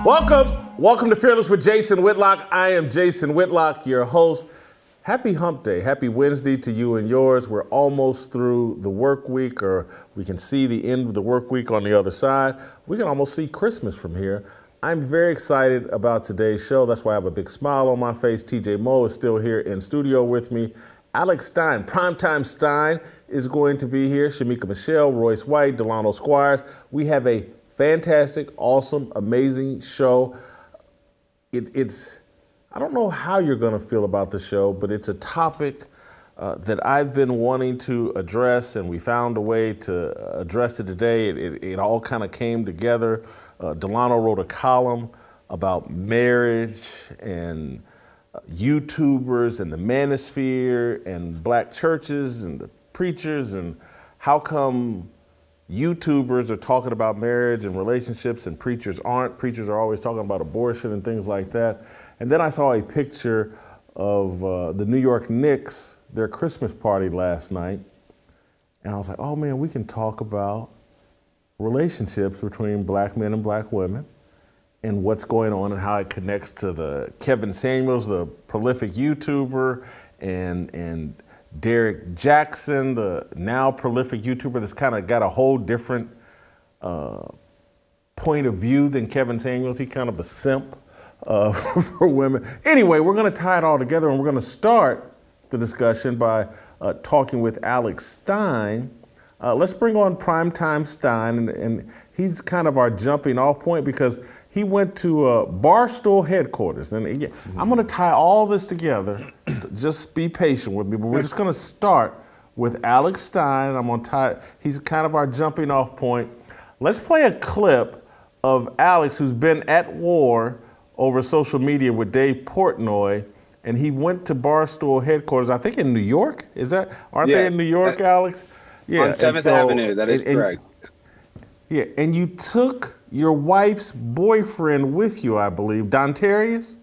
Welcome to Fearless with Jason Whitlock. I am Jason Whitlock, your host. Happy Hump Day. Happy Wednesday to you and yours. We're almost through the work week, or we can see the end of the work week on the other side. We can almost see Christmas from here. I'm very excited about today's show. That's why I have a big smile on my face. TJ Moe is still here in studio with me. Alex Stein, Primetime Stein, is going to be here. Shamika Michelle, Royce White, Delano Squires. We have a fantastic, awesome, amazing show. I don't know how you're going to feel about the show, but it's a topic that I've been wanting to address, and we found a way to address it today. It all kind of came together. Delano wrote a column about marriage and YouTubers and the manosphere and black churches and the preachers, and how come YouTubers are talking about marriage and relationships and preachers aren't. Preachers are always talking about abortion and things like that. And then I saw a picture of the New York Knicks, their Christmas party last night. And I was like, oh man, we can talk about relationships between black men and black women and what's going on and how it connects to the Kevin Samuels, the prolific YouTuber, and Derek Jackson, the now prolific YouTuber that's kind of got a whole different point of view than Kevin Samuels. He's kind of a simp for women. Anyway, we're going to tie it all together, and we're going to start the discussion by talking with Alex Stein. Let's bring on Primetime Stein, and he's kind of our jumping off point because he went to Barstool headquarters. And again, I'm going to tie all this together. Just be patient with me, but we're just going to start with Alex Stein. I'm going to tie, he's kind of our jumping off point. Let's play a clip of Alex, who's been at war over social media with Dave Portnoy, and he went to Barstool headquarters, I think in New York. Is that, aren't they in New York, Alex? Yeah. On 7th Avenue, that is correct. Yeah, and you took your wife's boyfriend with you, I believe, Dontarius?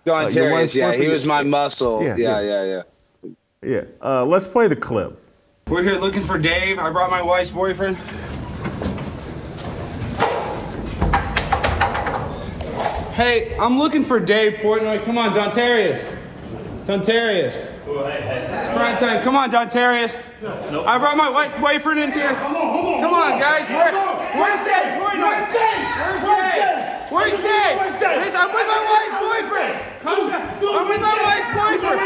Dontarius, yeah, he was my muscle. Yeah. Let's play the clip. We're here looking for Dave. I brought my wife's boyfriend. Hey, I'm looking for Dave Portnoy. Come on, Dontarius. Dontarius. It's prime time. Come on, Dontarius. No. I brought my wife's boyfriend in here. Come on, guys. Where's Dave Portnoy? Where's Dave? I'm with my wife's boyfriend. I'm with my wife's boyfriend.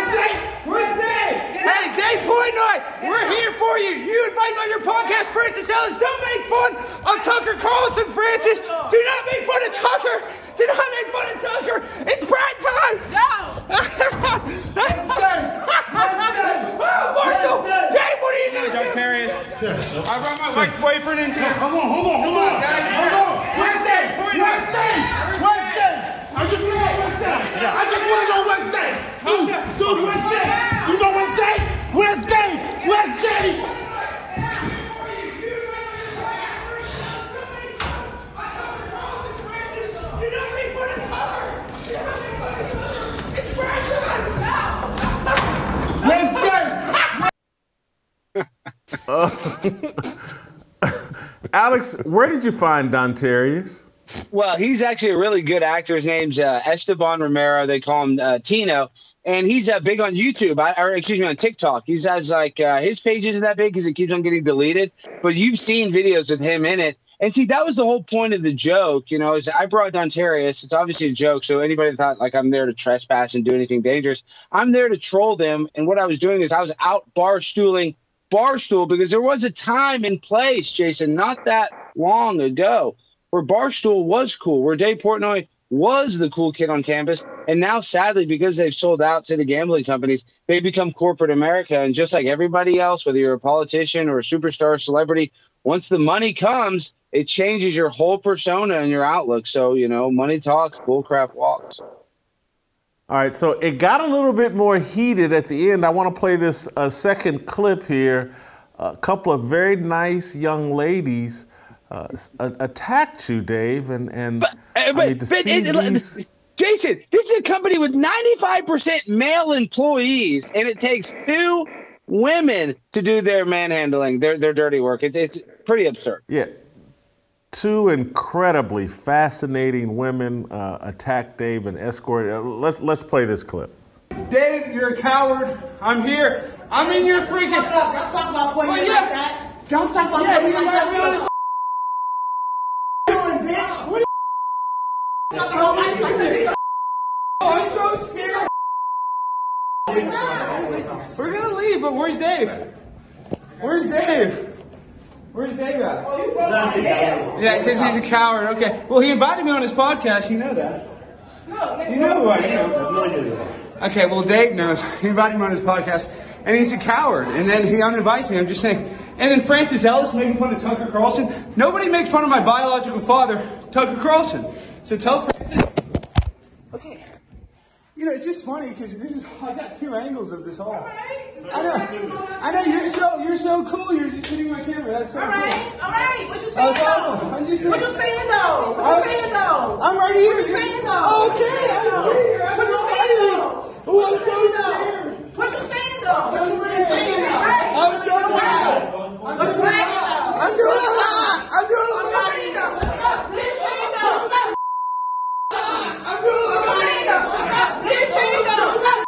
Where's Dave? Hey, Dave Portnoy, we're here for you. You invited on your podcast, Francis Ellis. Don't make fun of Tucker Carlson, Francis. Do not make fun of Tucker. Do not make fun of Tucker. It's prime time. No. Marshall, Dave, what are you going to do? I brought my wife's boyfriend in here. Hold on, guys. Where's Dave? Where's Dave? I just want to know where's Dave. I just want to know where's Dave. Dude, where's Dave? You know where's Dave? Where's Dave? Where's Dave? Alex, where did you find Dontarius? Well, he's actually a really good actor. His name's Esteban Romero. They call him Tino. And he's big on YouTube, on TikTok. He has like his page isn't that big because it keeps on getting deleted. But you've seen videos with him in it. And see, that was the whole point of the joke, you know, is I brought Dontarius. It's obviously a joke. So anybody that thought like I'm there to trespass and do anything dangerous, I'm there to troll them. And what I was doing is I was out barstooling Barstool because there was a time and place, Jason, not that long ago, where Barstool was cool, where Dave Portnoy was the cool kid on campus. And now, sadly, because they've sold out to the gambling companies, they become corporate America. And just like everybody else, whether you're a politician or a superstar celebrity, once the money comes, it changes your whole persona and your outlook. So, you know, money talks, bullcrap walks. All right, so it got a little bit more heated at the end. I want to play this second clip here. A couple of very nice young ladies attacked you, Dave, Jason, this is a company with 95% male employees, and it takes 2 women to do their manhandling, their dirty work. It's pretty absurd. Yeah. two incredibly fascinating women attacked Dave and escorted. Let's play this clip. Dave, you're a coward. I'm here. I'm in your freaking. Don't talk about boy like that. Don't talk about boy like that. Doing, bitch. What I'm so scared. We're gonna leave, but where's Dave? Where's Dave? Where's Dave at? Yeah, because he's a coward. Okay. Well, he invited me on his podcast. You know that. You know who I am. Okay, well, Dave knows. He invited me on his podcast, and he's a coward. And then he uninvites me. I'm just saying. And then Francis Ellis making fun of Tucker Carlson. Nobody makes fun of my biological father, Tucker Carlson. So tell Francis. Okay. You know, it's just funny because I got two angles of this all. I know. You're so cool. You're just hitting my camera. That's so cool. All right. What you saying That's awesome. What you saying though? I'm right here. What you saying though? Okay, I'm scared. What you saying though? Oh, I'm so scared. What you saying though? I'm so scared. What's saying though? I'm doing a lot. I'm doing a lot. What's up, bitch? What's up? I'm doing a lot. What's up, bitch? What's up?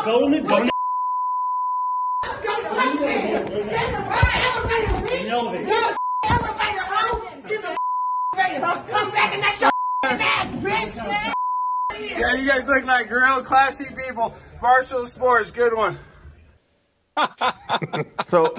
Go in the elevator. Come back in that ass, bitch. Yeah, you guys look like real classy people. Barstool Sports, good one. So,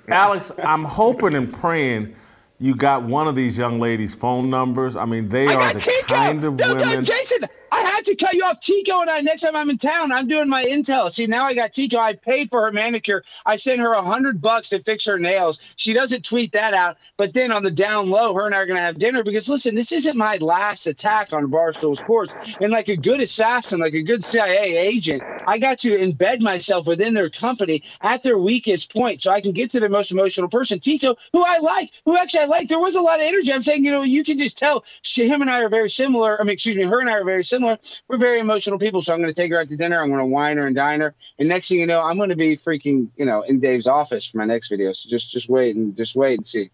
Alex, I'm hoping and praying you got one of these young ladies' phone numbers. I mean, they are the kind of women. Jason, I had to cut you off. Tico and I, next time I'm in town, I'm doing my intel. See, now I got Tico. I paid for her manicure. I sent her $100 to fix her nails. She doesn't tweet that out. But then on the down low, her and I are going to have dinner because, listen, this isn't my last attack on Barstool Sports. And like a good assassin, like a good CIA agent, I got to embed myself within their company at their weakest point so I can get to their most emotional person. Tico, who I like, there was a lot of energy. I'm saying, you know, you can just tell him and I are very similar. Her and I are very similar. We're very emotional people. So I'm going to take her out to dinner. I'm going to wine her and dine her. And next thing you know, I'm going to be freaking, you know, in Dave's office for my next video. So just wait and see.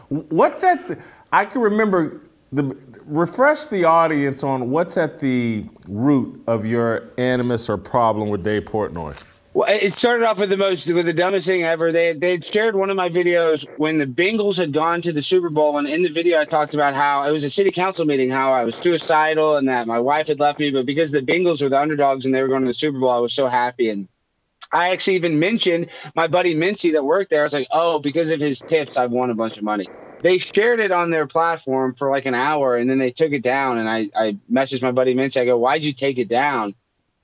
What's at I can remember refresh the audience on what's at the root of your animus or problem with Dave Portnoy. Well, it started off with the dumbest thing ever. They shared one of my videos when the Bengals had gone to the Super Bowl, and in the video I talked about how it was a city council meeting, how I was suicidal and that my wife had left me, but because the Bengals were the underdogs and they were going to the Super Bowl, I was so happy. And I actually even mentioned my buddy Mincy that worked there. I was like, oh, because of his tips, I've won a bunch of money. They shared it on their platform for like an hour, and then they took it down. And I messaged my buddy Mincy. I go, why'd you take it down?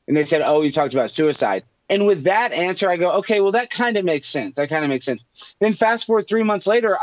And they said, oh, you talked about suicide. And with that answer, I go, okay, well, that kind of makes sense. Then fast forward 3 months later,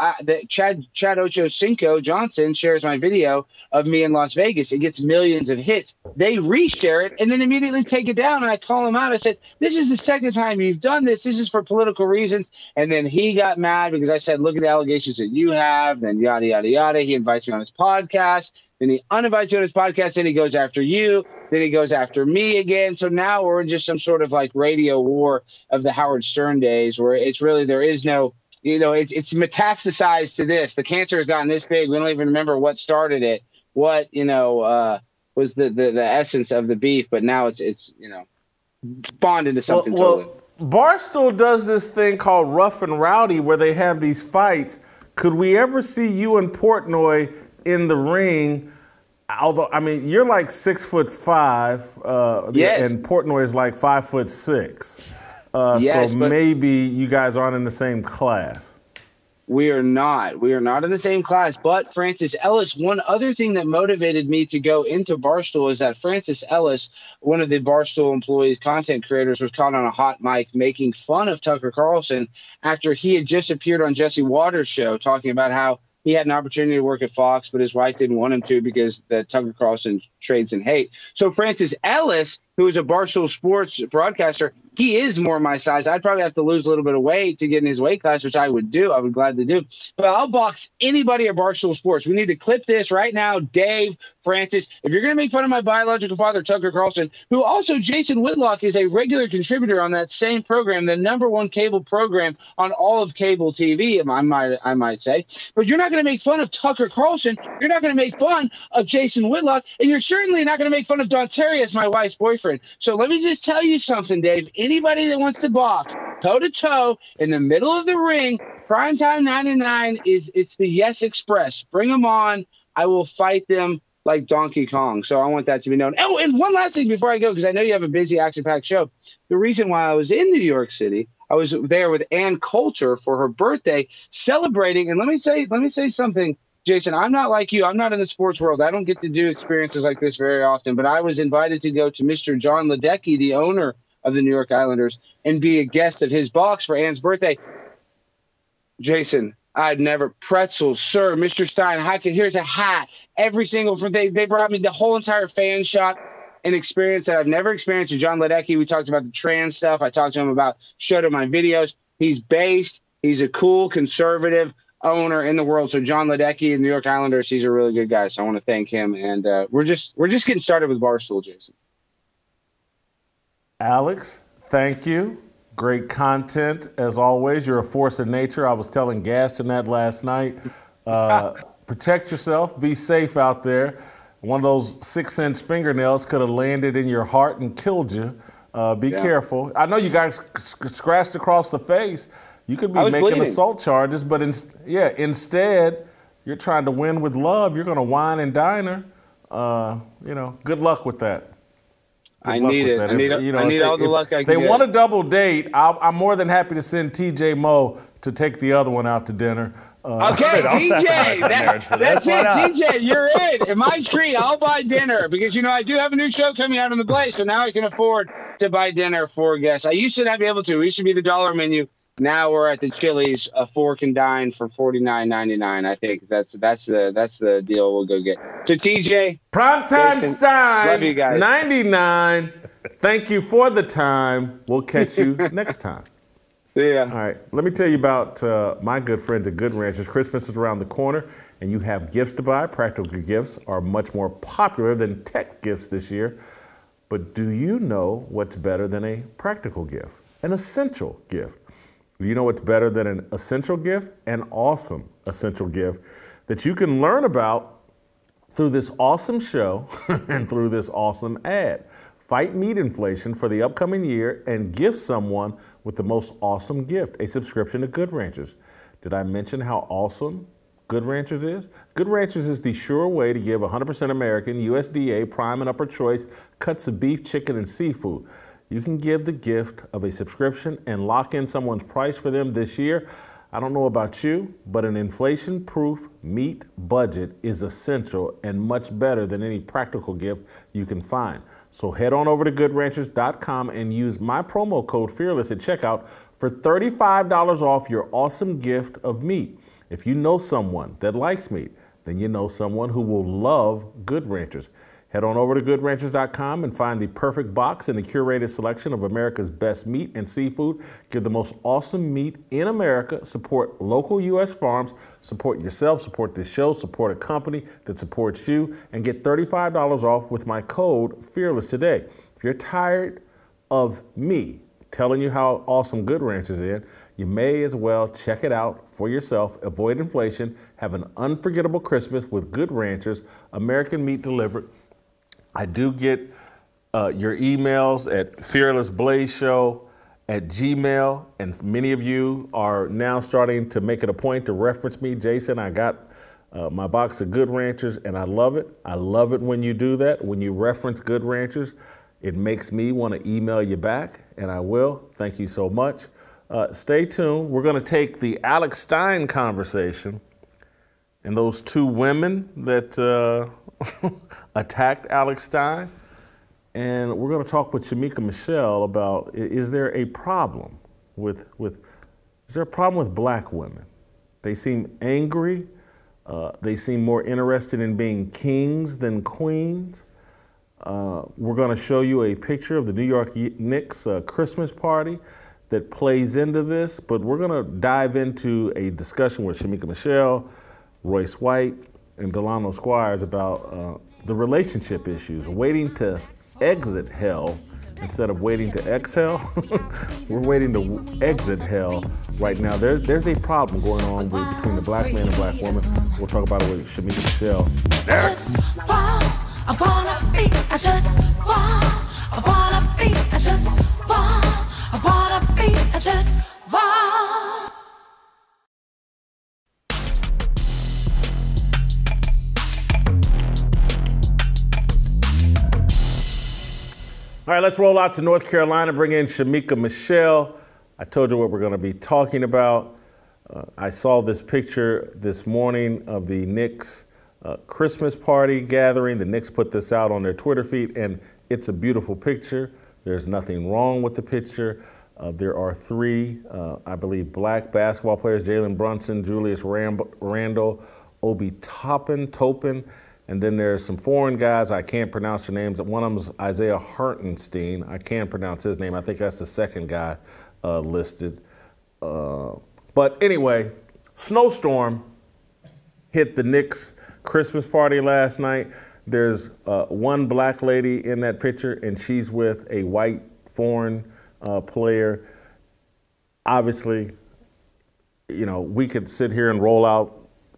Chad Ochocinco Johnson shares my video of me in Las Vegas. It gets millions of hits. They reshare it and then immediately take it down. And I call him out. I said, this is the second time you've done this. This is for political reasons. And then he got mad because I said, look at the allegations that you have. Then yada, yada, yada. He invites me on his podcast. Then he uninvites you on his podcast. Then he goes after you. Then he goes after me again. So now we're in just some sort of like radio war of the Howard Stern days where it's really, there is no, you know, it's metastasized to this. The cancer has gotten this big. We don't even remember what started it, what, you know, was the essence of the beef. But now it's you know, spawned into something totally. Barstool does this thing called Rough and Rowdy where they have these fights. Could we ever see you and Portnoy in the ring? Although, I mean, you're like 6'5", yes. and Portnoy is like 5'6". Yes, so maybe you guys aren't in the same class. We are not in the same class. But Francis Ellis, one other thing that motivated me to go into Barstool is that Francis Ellis, one of the Barstool employees, content creators, was caught on a hot mic making fun of Tucker Carlson after he had just appeared on Jesse Waters' show talking about how he had an opportunity to work at Fox, but his wife didn't want him to because the Tucker Carlson trades in hate. So Francis Ellis, who is a Barstool Sports broadcaster, he is more my size. I'd probably have to lose a little bit of weight to get in his weight class, which I would do. I would gladly do. But I'll box anybody at Barstool Sports. We need to clip this right now. Dave, Francis, if you're going to make fun of my biological father, Tucker Carlson, who also Jason Whitlock is a regular contributor on that same program, the #1 cable program on all of cable TV, I might say. But you're not going to make fun of Tucker Carlson. You're not going to make fun of Jason Whitlock. And you're certainly not going to make fun of Dontarius, my wife's boyfriend. So let me just tell you something, Dave. Anybody that wants to box toe-to-toe in the middle of the ring, Primetime 99 it's the Yes Express. Bring them on. I will fight them like Donkey Kong. So I want that to be known. Oh, and one last thing before I go, because I know you have a busy, action-packed show. The reason why I was in New York City, I was there with Ann Coulter for her birthday, celebrating. And let me say something, Jason. I'm not like you. I'm not in the sports world. I don't get to do experiences like this very often. But I was invited to go to Mr. John Ledecky, the owner of the New York Islanders, and be a guest of his box for Ann's birthday. Jason, I'd never pretzels, sir. Mr. Stein, here's a hat. Every single they brought me the whole entire fan shop, an experience that I've never experienced with John Ledecky. We talked about the trans stuff. I talked to him about, showed him my videos. He's based. He's a cool conservative owner in the world. So John Ledecky and the New York Islanders, he's a really good guy. So I want to thank him. And we're just getting started with Barstool, Jason. Alex, thank you. Great content, as always. You're a force of nature. I was telling Gaston that last night. Protect yourself. Be safe out there. One of those 6-inch fingernails could have landed in your heart and killed you. Be careful. I know you guys scratched across the face. You could be making bleeding assault charges, but instead, you're trying to win with love. You're going to wine and dine her. Good luck with that. I need it. I need all the luck I can get. If they want a double date, I'm more than happy to send TJ Moe to take the other one out to dinner. Okay, TJ, that's it. TJ, you're in. In my treat, I'll buy dinner because, I do have a new show coming out on the Blaze, so now I can afford to buy dinner for guests. I used to not be able to. We used to be the dollar menu. Now we're at the Chili's, a fork and dine for $49.99. I think that's the deal we'll go get. So TJ, Primetime Stein, love you guys. 99. Thank you for the time. We'll catch you next time. Yeah. All right. Let me tell you about my good friends at Good Ranchers. Christmas is around the corner, and you have gifts to buy. Practical gifts are much more popular than tech gifts this year. But do you know what's better than a practical gift? An essential gift. Do you know what's better than an essential gift? An awesome essential gift that you can learn about through this awesome show and through this awesome ad. Fight meat inflation for the upcoming year and gift someone with the most awesome gift, a subscription to Good Ranchers. Did I mention how awesome Good Ranchers is? Good Ranchers is the sure way to give 100% American, USDA, prime and upper choice cuts of beef, chicken, and seafood. You can give the gift of a subscription and lock in someone's price for them this year. I don't know about you, but an inflation-proof meat budget is essential and much better than any practical gift you can find. So head on over to GoodRanchers.com and use my promo code FEARLESS at checkout for $35 off your awesome gift of meat. If you know someone that likes meat, then you know someone who will love Good Ranchers. Head on over to GoodRanchers.com and find the perfect box and the curated selection of America's best meat and seafood. Get the most awesome meat in America. Support local U.S. farms. Support yourself. Support this show. Support a company that supports you. And get $35 off with my code FEARLESS today. If you're tired of me telling you how awesome Good Ranchers is, you may as well check it out for yourself. Avoid inflation. Have an unforgettable Christmas with Good Ranchers. American meat delivered. I do get your emails at fearlessblazeshow@gmail, and many of you are now starting to make it a point to reference me. Jason, I got my box of Good Ranchers, and I love it. I love it when you do that, when you reference Good Ranchers. It makes me want to email you back, and I will. Thank you so much. Stay tuned. We're going to take the Alex Stein conversation and those two women that attacked Alex Stein. And we're going to talk with Shamika Michelle about, is there a problem with black women? They seem angry. They seem more interested in being kings than queens. We're going to show you a picture of the New York Knicks Christmas party that plays into this, but we're going to dive into a discussion with Shamika Michelle, Royce White, and Delano Squires about the relationship issues, waiting to exit hell instead of waiting to exhale. We're waiting to exit hell right now. There's a problem going on between the black man and black woman. We'll talk about it with Shamika Michelle next. Upon a beat, I just fall. Upon a beat, I just fall. Upon a beat, I just fall. All right, let's roll out to North Carolina, bring in Shamika Michelle. I told you what we're going to be talking about. I saw this picture this morning of the Knicks Christmas party gathering. The Knicks put this out on their Twitter feed, and it's a beautiful picture. There's nothing wrong with the picture. There are three, I believe, black basketball players: Jalen Brunson, Julius Randle, Obi Toppin, and then there's some foreign guys. I can't pronounce their names. One of them is Isaiah Hartenstein. I can't pronounce his name. I think that's the second guy listed. But anyway, snowstorm hit the Knicks Christmas party last night. There's one black lady in that picture, and she's with a white foreign player. Obviously, you know, we could sit here and roll out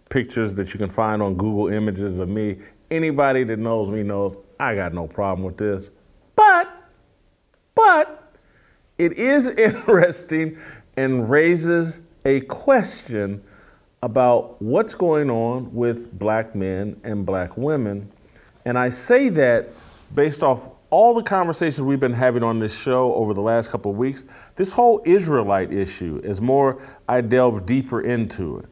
pictures that you can find on Google Images of me. Anybody that knows me knows I got no problem with this. But it is interesting and raises a question about what's going on with black men and black women. And I say that based off all the conversations we've been having on this show over the last couple of weeks. This whole Israelite issue, as more I delve deeper into it,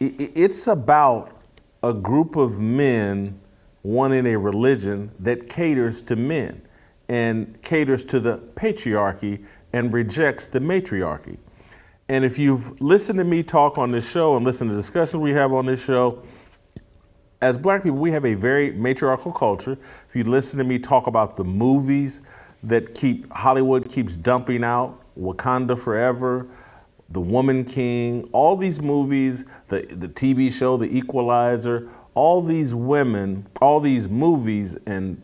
it's about a group of men wanting a religion that caters to men and caters to the patriarchy and rejects the matriarchy. And if you've listened to me talk on this show and listened to discussions we have on this show, as black people, we have a very matriarchal culture. If you listen to me talk about the movies that Hollywood keeps dumping out, Wakanda Forever, The Woman King, all these movies, the TV show, The Equalizer, all these women, all these movies and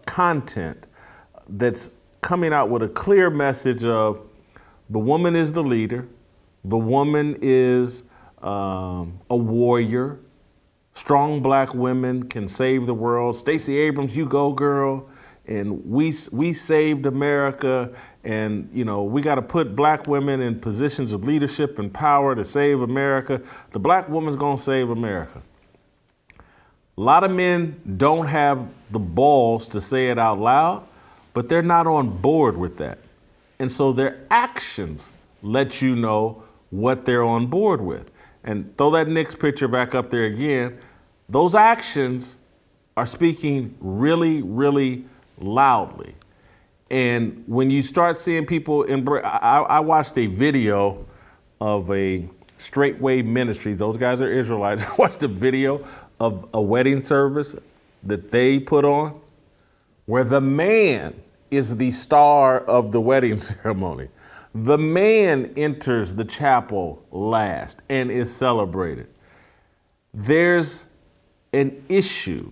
content that's coming out with a clear message of the woman is the leader, the woman is a warrior, strong black women can save the world. Stacey Abrams, you go girl, and we saved America, and you know we got to put black women in positions of leadership and power to save America. The black woman's gonna save America. A lot of men don't have the balls to say it out loud, but they're not on board with that. And so their actions let you know what they're on board with. And throw that Knicks picture back up there again. Those actions are speaking really, really loudly. And when you start seeing people embrace, I watched a video of a Straightway Ministries. Those guys are Israelites. I watched a video of a wedding service that they put on where the man is the star of the wedding ceremony. The man enters the chapel last and is celebrated. There's an issue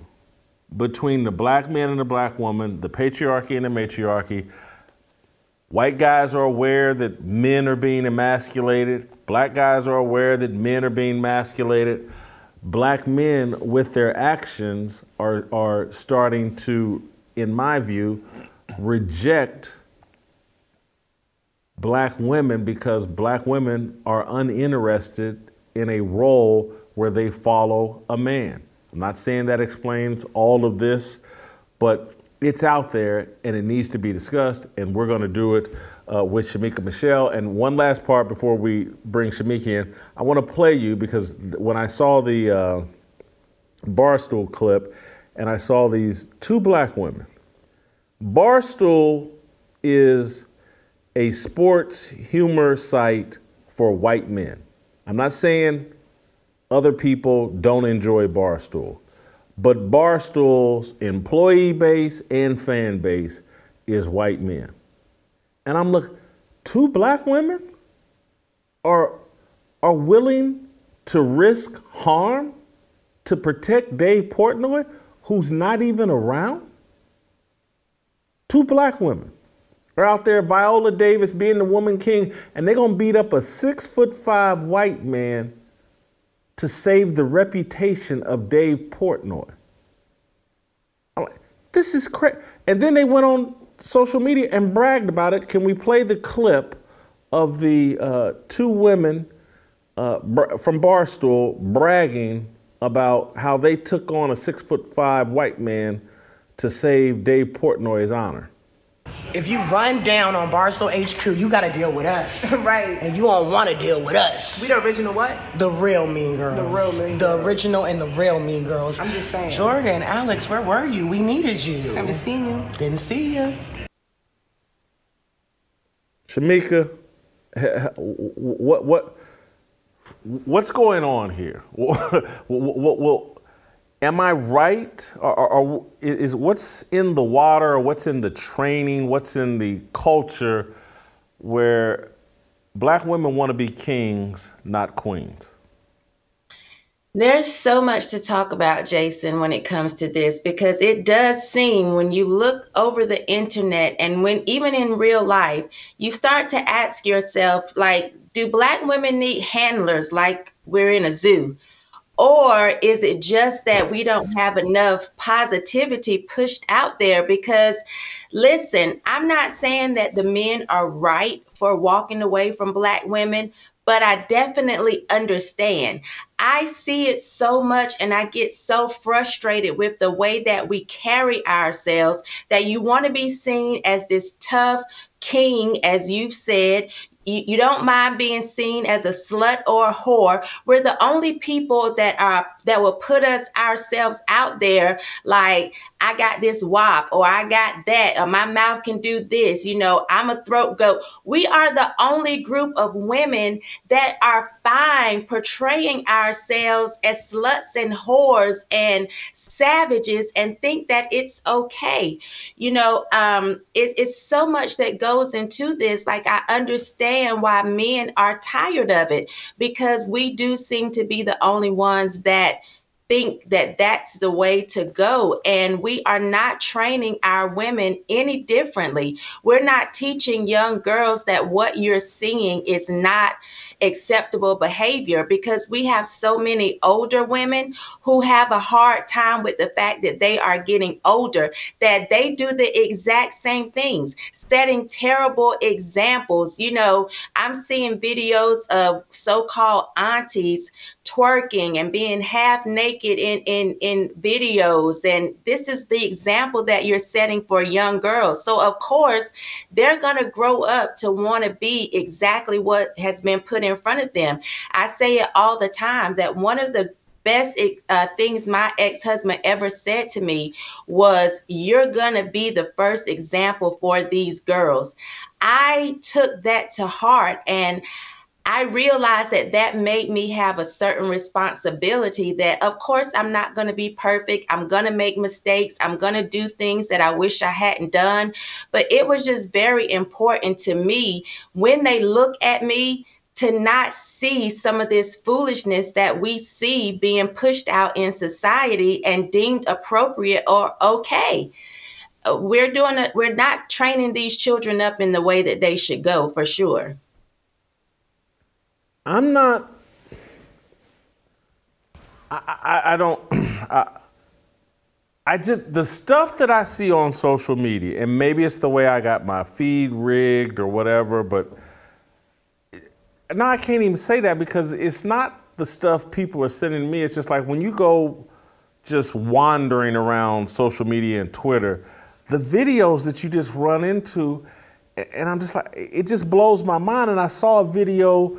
between the black man and the black woman, the patriarchy and the matriarchy. White guys are aware that men are being emasculated. Black guys are aware that men are being emasculated. Black men, with their actions, are starting to, in my view, reject black women because black women are uninterested in a role where they follow a man. I'm not saying that explains all of this, but it's out there and it needs to be discussed, and we're going to do it with Shamika Michelle. And one last part before we bring Shamika in, I want to play you because when I saw the Barstool clip and I saw these two black women, Barstool is a sports humor site for white men. I'm not saying other people don't enjoy Barstool, but Barstool's employee base and fan base is white men. And I'm looking, 2 black women are willing to risk harm to protect Dave Portnoy, who's not even around? 2 black women are out there, Viola Davis being the woman king, and they're gonna beat up a 6'5" white man to save the reputation of Dave Portnoy. I'm like, this is crazy. And then they went on social media and bragged about it. Can we play the clip of the 2 women from Barstool bragging about how they took on a 6'5" white man to save Dave Portnoy's honor? If you run down on Barstool HQ, you gotta deal with us. Right. And you don't wanna deal with us. We the original what? The real Mean Girls. The real Mean The Girls. original and the real Mean Girls. I'm just saying. Jordan, Alex, where were you? We needed you. Haven't seen you. Didn't see you. Shamika, what's going on here? Am I right? Or is what's in the water, or what's in the training, what's in the culture where black women want to be kings, not queens? There's so much to talk about, Jason, when it comes to this, because it does seem when you look over the internet and when even in real life, you start to ask yourself, like, do black women need handlers like we're in a zoo? Or is it just that we don't have enough positivity pushed out there? Because listen, I'm not saying that the men are right for walking away from black women, but I definitely understand. I see it so much and I get so frustrated with the way that we carry ourselves, that you want to be seen as this tough king, as you've said. You don't mind being seen as a slut or a whore. We're the only people that will put ourselves out there like, I got this WAP, or I got that, or my mouth can do this, you know, I'm a throat goat. We are the only group of women that are fine portraying ourselves as sluts and whores and savages and think that it's okay. You know, it's so much that goes into this. Like, I understand why men are tired of it, because we do seem to be the only ones that think that that's the way to go. And we are not training our women any differently. We're not teaching young girls that what you're seeing is not acceptable behavior, because we have so many older women who have a hard time with the fact that they are getting older, that they do the exact same things, setting terrible examples. You know, I'm seeing videos of so-called aunties twerking and being half naked in videos, and this is the example that you're setting for young girls. So of course they're going to grow up to want to be exactly what has been put in front of them. I say it all the time that one of the best things my ex-husband ever said to me was, you're gonna be the first example for these girls. I took that to heart, and I realized that that made me have a certain responsibility, that of course I'm not going to be perfect. I'm going to make mistakes. I'm going to do things that I wish I hadn't done. But it was just very important to me when they look at me to not see some of this foolishness that we see being pushed out in society and deemed appropriate or okay. We're not training these children up in the way that they should go, for sure. I'm not, I just, the stuff that I see on social media, and maybe it's the way I got my feed rigged or whatever, but now I can't even say that, because it's not the stuff people are sending me. It's just like when you go just wandering around social media and Twitter, the videos that you just run into, and I'm just like, it just blows my mind. And I saw a video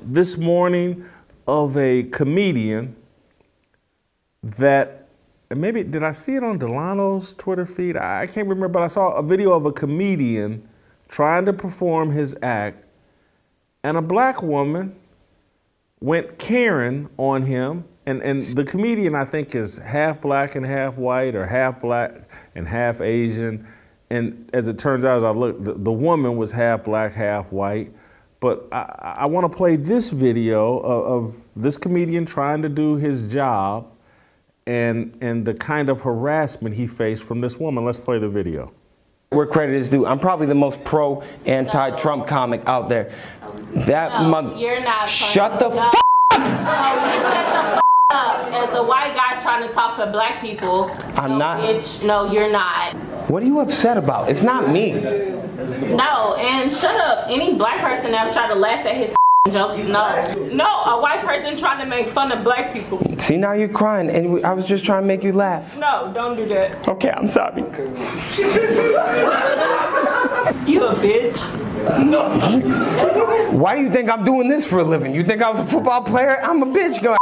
this morning of a comedian that, and maybe, did I see it on Delano's Twitter feed? I can't remember, but I saw a video of a comedian trying to perform his act, and a black woman went Karen on him And the comedian, I think, is half black and half white, or half black and half Asian. And as it turns out, as I looked, the woman was half black, half white. But I want to play this video of this comedian trying to do his job and the kind of harassment he faced from this woman. Let's play the video. Where credit is due. I'm probably the most pro anti-Trump comic out there. That mother. You're not. Shut the f up! As a white guy trying to talk for black people. I'm not. Bitch, no, you're not. What are you upset about? It's not me. No, and shut up. Any black person ever try to laugh at his jokes? No. No, a white person trying to make fun of black people. See, now you're crying, and I was just trying to make you laugh. No, don't do that. Okay, I'm sorry. You a bitch. Why do you think I'm doing this for a living? You think I was a football player? I'm a bitch going.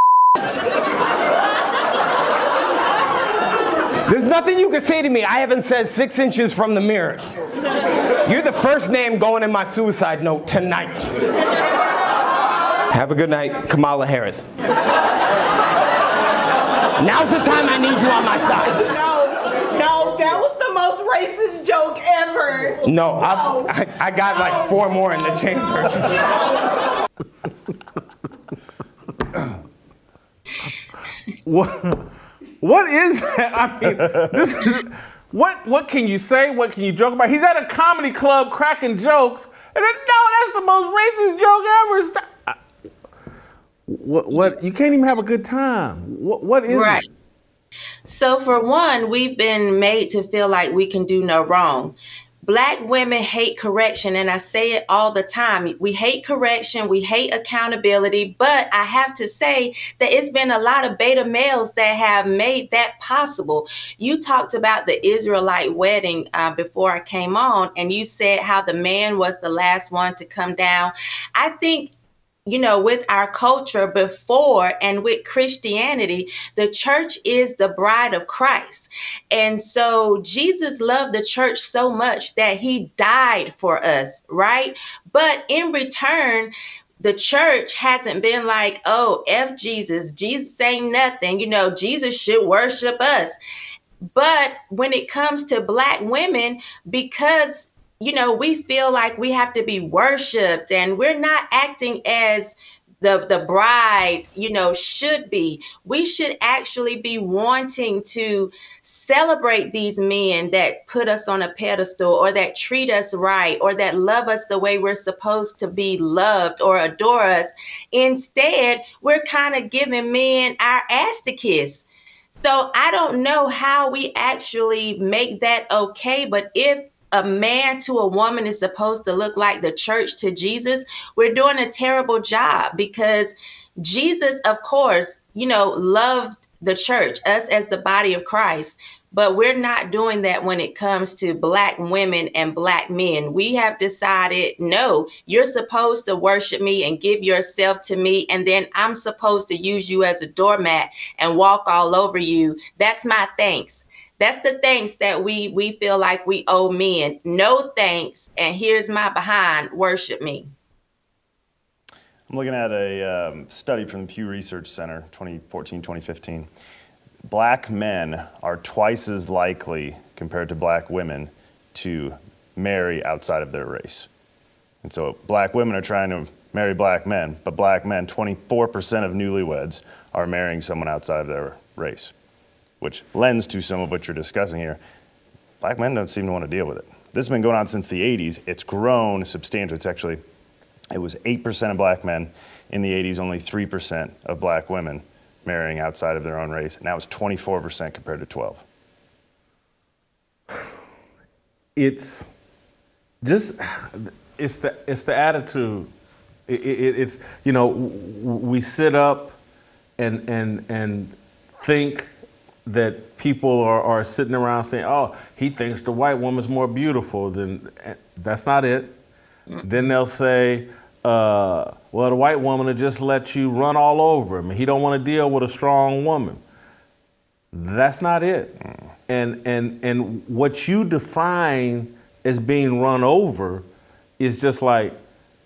There's nothing you can say to me I haven't said 6 inches from the mirror. You're the first name going in my suicide note tonight. Have a good night, Kamala Harris. Now's the time I need you on my side. No, that was the most racist joke ever. No, I got like 4 more in the chamber. What is that? I mean, this is, what can you say? What can you joke about? He's at a comedy club cracking jokes, and then, no, that's the most racist joke ever. What? You can't even have a good time. What is right. it? So for one, we've been made to feel like we can do no wrong. Black women hate correction, and I say it all the time. We hate correction, we hate accountability, but I have to say that it's been a lot of beta males that have made that possible. You talked about the Israelite wedding before I came on, and you said how the man was the last one to come down. I think, you know, with our culture before and with Christianity, the church is the bride of Christ. And so Jesus loved the church so much that he died for us, right? But in return, the church hasn't been like, oh, F Jesus, Jesus ain't nothing. You know, Jesus should worship us. But when it comes to Black women, because you know, we feel like we have to be worshiped and we're not acting as the bride, you know, should be. We should actually be wanting to celebrate these men that put us on a pedestal or that treat us right or that love us the way we're supposed to be loved or adore us. Instead, we're kind of giving men our ass to kiss. So I don't know how we actually make that okay, but if a man to a woman is supposed to look like the church to Jesus, we're doing a terrible job, because Jesus, of course, you know, loved the church, us as the body of Christ, but we're not doing that when it comes to Black women and Black men. We have decided, no, you're supposed to worship me and give yourself to me, and then I'm supposed to use you as a doormat and walk all over you. That's my thanks. That's the thanks that we feel like we owe men. No thanks, and here's my behind, worship me. I'm looking at a study from the Pew Research Center, 2014-2015. Black men are twice as likely compared to Black women to marry outside of their race. And so Black women are trying to marry Black men, but Black men, 24% of newlyweds are marrying someone outside of their race, which lends to some of what you're discussing here. Black men don't seem to want to deal with it. This has been going on since the 80s. It's grown substantially. It was 8% of Black men in the 80s, only 3% of Black women marrying outside of their own race. And now it's 24% compared to 12. It's just, it's the attitude. It's, you know, we sit up and think that people are sitting around saying, oh, he thinks the white woman's more beautiful than, that's not it. Then they'll say, well, the white woman will just let you run all over him. He don't want to deal with a strong woman. That's not it. And what you define as being run over is just like,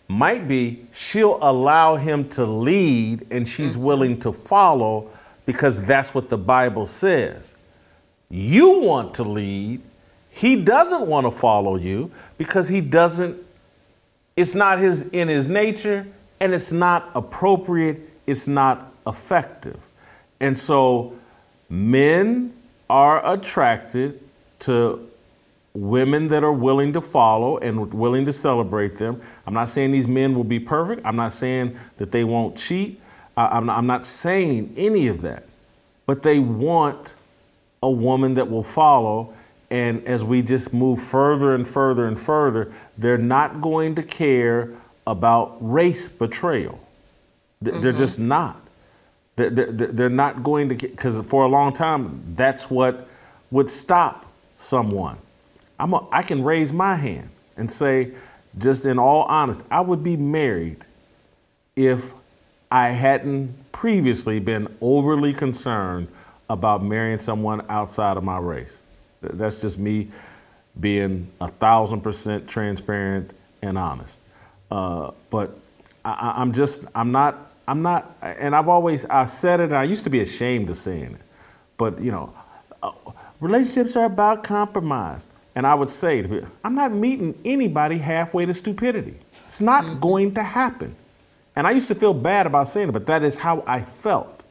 might be she'll allow him to lead and she's willing to follow, because that's what the Bible says. You want to lead. He doesn't want to follow you because he doesn't, it's not in his nature, and it's not appropriate, it's not effective. And so men are attracted to women that are willing to follow and willing to celebrate them. I'm not saying these men will be perfect. I'm not saying that they won't cheat. I'm not saying any of that. But they want a woman that will follow. And as we just move further and further and further, they're not going to care about race betrayal. They're just not. They're not going to, because for a long time, that's what would stop someone. I can raise my hand and say, just in all honesty, I would be married if I hadn't previously been overly concerned about marrying someone outside of my race. That's just me being 1,000% transparent and honest. But I'm not, and I said it, and I used to be ashamed of saying it, but you know, relationships are about compromise. And I would say to people, I'm not meeting anybody halfway to stupidity. It's not going to happen. And I used to feel bad about saying it, but that is how I felt.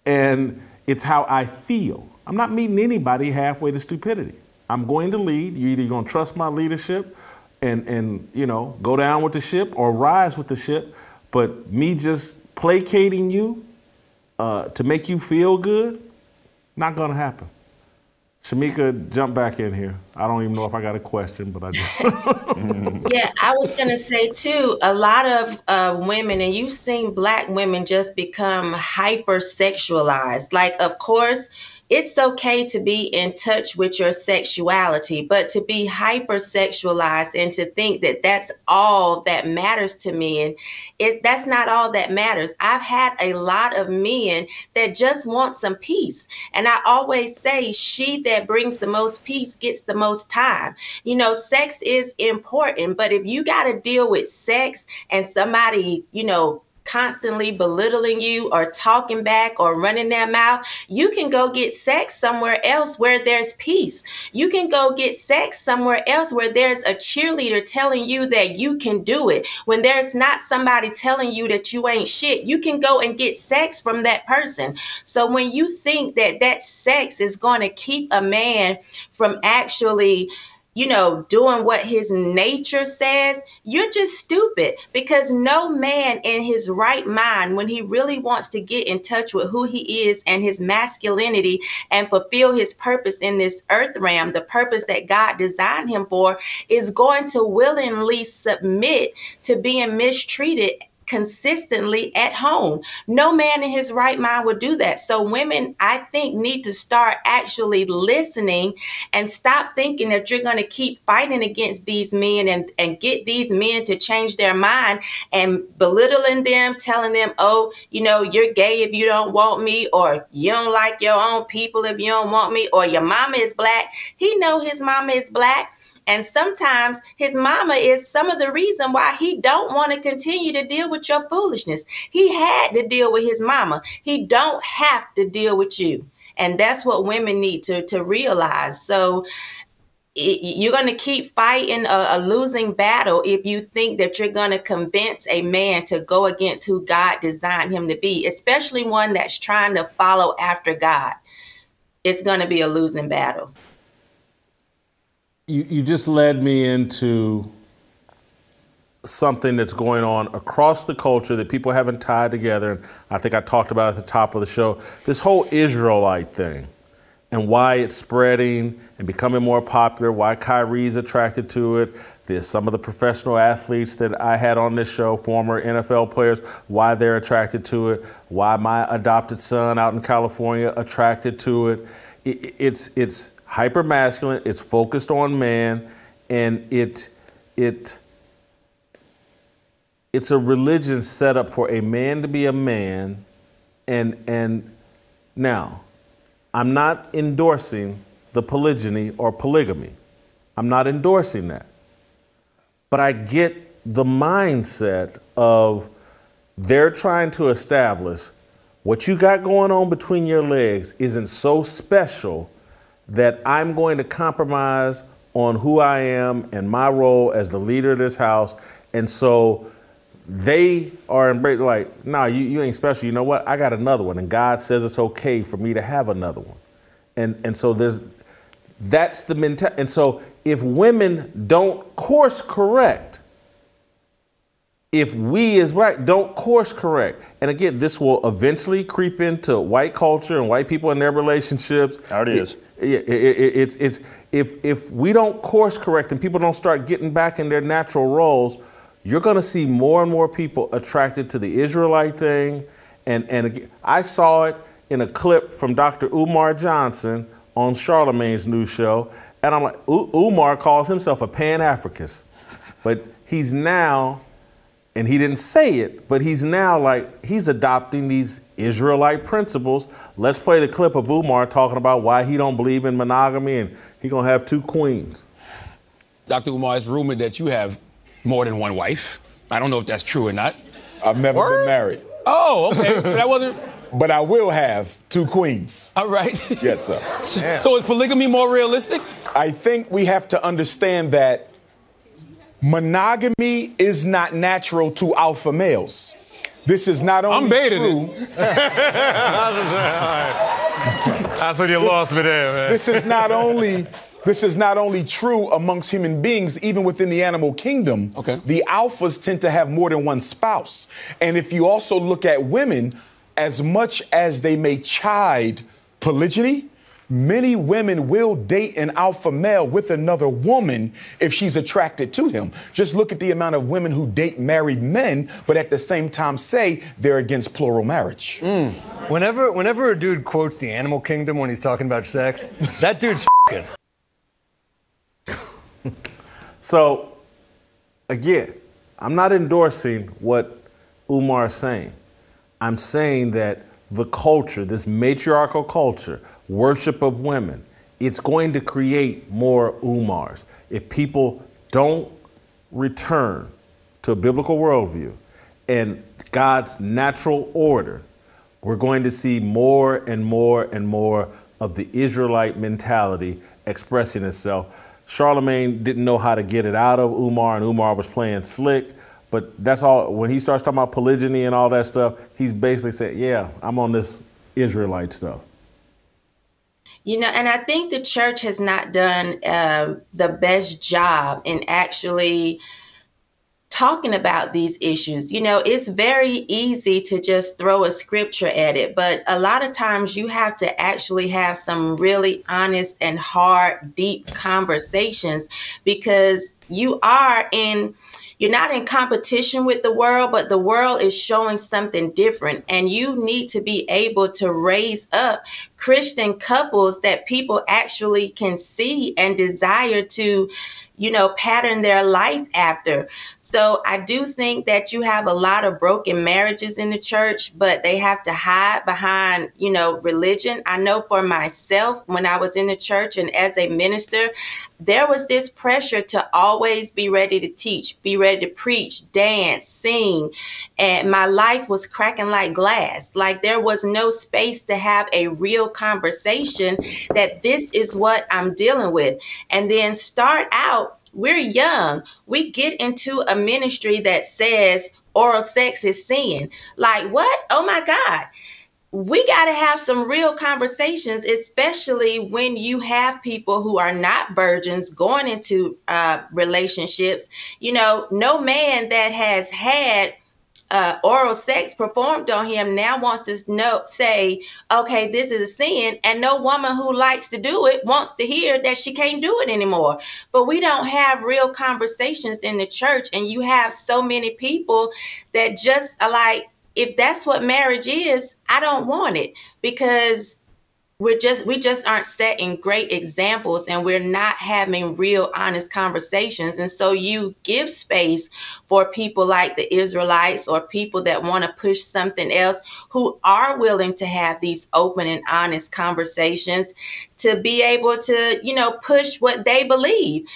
And it's how I feel. I'm not meeting anybody halfway to stupidity. I'm going to lead. You're either going to trust my leadership and you know, go down with the ship or rise with the ship. But me just placating you to make you feel good, not going to happen. Shamika, jump back in here. I don't even know if I got a question, but I just. Yeah, I was going to say, too, a lot of women, and you've seen Black women just become hypersexualized. Like, of course, it's okay to be in touch with your sexuality, but to be hypersexualized and to think that that's all that matters to men, that's not all that matters. I've had a lot of men that just want some peace. And I always say, she that brings the most peace gets the most time. You know, sex is important, but if you got to deal with sex and somebody, you know, constantly belittling you or talking back or running their mouth, you can go get sex somewhere else where there's peace. You can go get sex somewhere else where there's a cheerleader telling you that you can do it. When there's not somebody telling you that you ain't shit, you can go and get sex from that person. So when you think that that sex is going to keep a man from actually, you know, doing what his nature says, you're just stupid, because no man in his right mind, when he really wants to get in touch with who he is and his masculinity and fulfill his purpose in this earth realm, the purpose that God designed him for, is going to willingly submit to being mistreated consistently at home. No man in his right mind would do that. So women, I think, need to start actually listening and stop thinking that you're going to keep fighting against these men and get these men to change their mind and belittling them, telling them, oh, you know, you're gay if you don't want me, or you don't like your own people if you don't want me, or your mama is Black. He know his mama is Black. And sometimes his mama is some of the reason why he don't want to continue to deal with your foolishness. He had to deal with his mama. He don't have to deal with you. And that's what women need to realize. So you're going to keep fighting a losing battle if you think that you're going to convince a man to go against who God designed him to be, especially one that's trying to follow after God. It's going to be a losing battle. You just led me into something that's going on across the culture that people haven't tied together. And I think I talked about at the top of the show, this whole Israelite thing and why it's spreading and becoming more popular, why Kyrie's attracted to it. There's some of the professional athletes that I had on this show, former NFL players, why they're attracted to it, why my adopted son out in California attracted to it. It's hyper masculine, it's focused on man, and it's a religion set up for a man to be a man. And now, I'm not endorsing the polygyny or polygamy. I'm not endorsing that. But I get the mindset of they're trying to establish what you got going on between your legs isn't so special that I'm going to compromise on who I am and my role as the leader of this house. And so they are like, nah, you ain't special. You know what? I got another one. And God says it's okay for me to have another one. And so that's the mentality. And so if women don't course correct, if we as black don't course correct, and again, this will eventually creep into white culture and white people in their relationships. It already is. It's if we don't course correct and people don't start getting back in their natural roles, you're going to see more and more people attracted to the Israelite thing. And again, I saw it in a clip from Dr. Umar Johnson on Charlamagne's new show. And I'm like, Umar calls himself a Pan-Africanist. But he's now, and he didn't say it, but he's now like, he's adopting these Israelite principles. Let's play the clip of Umar talking about why he don't believe in monogamy and he going to have 2 queens. Dr. Umar, it's rumored that you have more than one wife. I don't know if that's true or not. I've never been married. Oh, okay. That wasn't. But I will have 2 queens. All right. Yes, sir. So is polygamy more realistic? I think we have to understand that monogamy is not natural to alpha males. This is not only I'm baiting true. That's when you lost me there, man. This is not only true amongst human beings, even within the animal kingdom. Okay. The alphas tend to have more than one spouse. And if you also look at women, as much as they may chide polygyny, many women will date an alpha male with another woman if she's attracted to him. Just look at the amount of women who date married men, but at the same time say they're against plural marriage. Whenever a dude quotes the animal kingdom when he's talking about sex, that dude's f***ing. So, again, I'm not endorsing what Umar is saying. I'm saying that the culture, this matriarchal culture, worship of women, it's going to create more Umars. If people don't return to a biblical worldview and God's natural order, we're going to see more and more and more of the Israelite mentality expressing itself. Charlamagne didn't know how to get it out of Umar, and Umar was playing slick. But that's all. When he starts talking about polygyny and all that stuff, he's basically saying, yeah, I'm on this Israelite stuff. You know, and I think the church has not done the best job in actually talking about these issues. You know, it's very easy to just throw a scripture at it, but a lot of times you have to actually have some really honest and hard, deep conversations, because you're not in competition with the world, but the world is showing something different. And you need to be able to raise up Christian couples that people actually can see and desire to, pattern their life after. So I do think that you have a lot of broken marriages in the church, but they have to hide behind, religion. I know for myself, when I was in the church and as a minister, there was this pressure to always be ready to teach, be ready to preach, dance, sing. And my life was cracking like glass. Like there was no space to have a real conversation that this is what I'm dealing with. And then start out, we're young. We get into a ministry that says oral sex is sin. Like what? Oh my God. We got to have some real conversations, especially when you have people who are not virgins going into relationships. No man that has had oral sex performed on him now wants to say, okay, this is a sin. And no woman who likes to do it wants to hear that she can't do it anymore. But we don't have real conversations in the church. And you have so many people that just are like, if that's what marriage is, I don't want it, because we just aren't setting great examples and we're not having real honest conversations. And so you give space for people like the Israelites or people that want to push something else, who are willing to have these open and honest conversations, to be able to, push what they believe.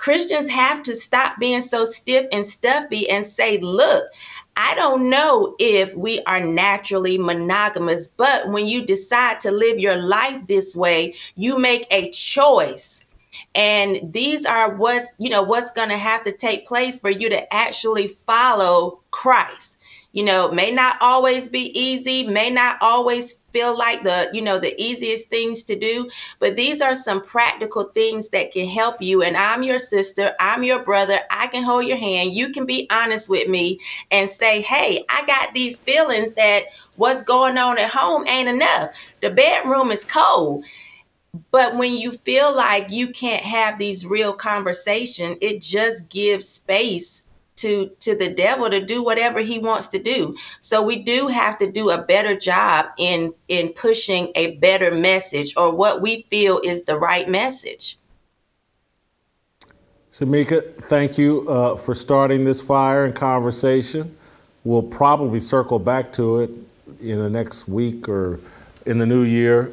Christians have to stop being so stiff and stuffy and say, look, I don't know if we are naturally monogamous, but when you decide to live your life this way, you make a choice. And these are what's going to have to take place for you to actually follow Christ. May not always be easy, may not always feel like the easiest things to do, but these are some practical things that can help you. And I'm your sister, I'm your brother, I can hold your hand. You can be honest with me and say, hey, I got these feelings that what's going on at home ain't enough. The bedroom is cold. But when you feel like you can't have these real conversations, it just gives space to the devil to do whatever he wants to do. So we do have to do a better job in pushing a better message, or what we feel is the right message. Shamika, thank you for starting this fire and conversation. We'll probably circle back to it in the next week or in the new year.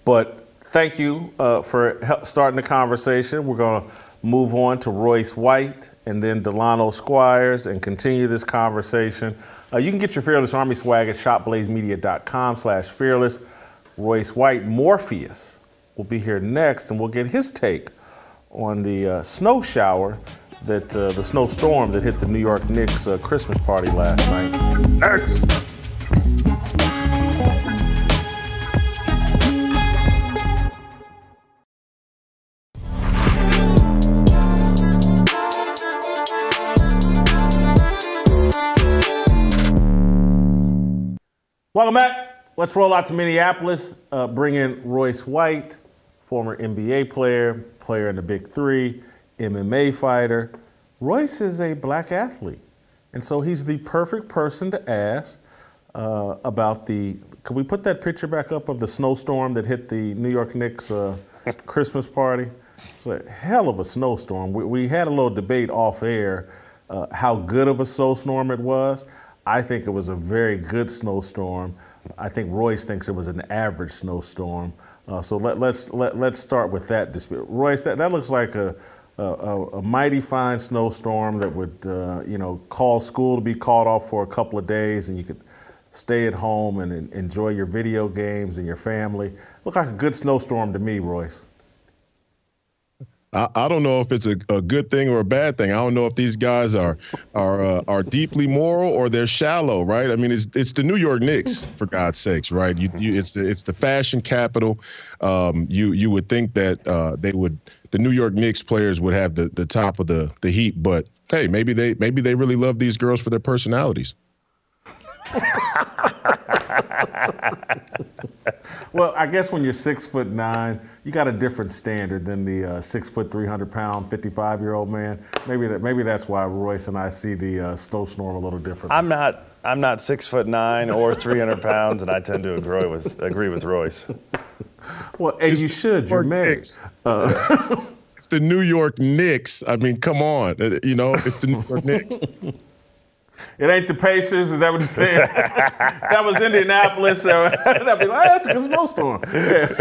But thank you for starting the conversation. We're going to move on to Royce White and then Delano Squires and continue this conversation. You can get your Fearless Army swag at shopblazemedia.com/fearless. Royce White, Morpheus, will be here next, and we'll get his take on the snow shower that the snowstorm that hit the New York Knicks Christmas party last night. Next. Welcome back. Let's roll out to Minneapolis, bring in Royce White, former NBA player in the Big Three, MMA fighter. Royce is a black athlete, and so he's the perfect person to ask about could we put that picture back up of the snowstorm that hit the New York Knicks Christmas party? It's a hell of a snowstorm. We had a little debate off air how good of a snowstorm it was. I think it was a very good snowstorm. I think Royce thinks it was an average snowstorm. So let's start with that dispute. Royce, that looks like a mighty fine snowstorm that would cause school to be called off for a couple of days, and you could stay at home and enjoy your video games and your family. Looked like a good snowstorm to me, Royce. I don't know if it's a good thing or a bad thing. I don't know if these guys are deeply moral or they're shallow, right? I mean, it's the New York Knicks, for God's sakes, right? It's the fashion capital. You would think that the New York Knicks players would have the top of the heap, but hey, maybe they really love these girls for their personalities. Well, I guess when you're 6'9", you got a different standard than the 6 foot 300-pound 55-year-old man. Maybe that's why Royce and I see the snowstorm a little different. I'm not 6'9" or 300 pounds, and I tend to agree with Royce. Well, and you should. You're married. It's the New York Knicks. I mean, come on. It's the New York Knicks. It ain't the Pacers, is that what you're saying? That was Indianapolis. That'd be like, that's a good snowstorm. Yeah.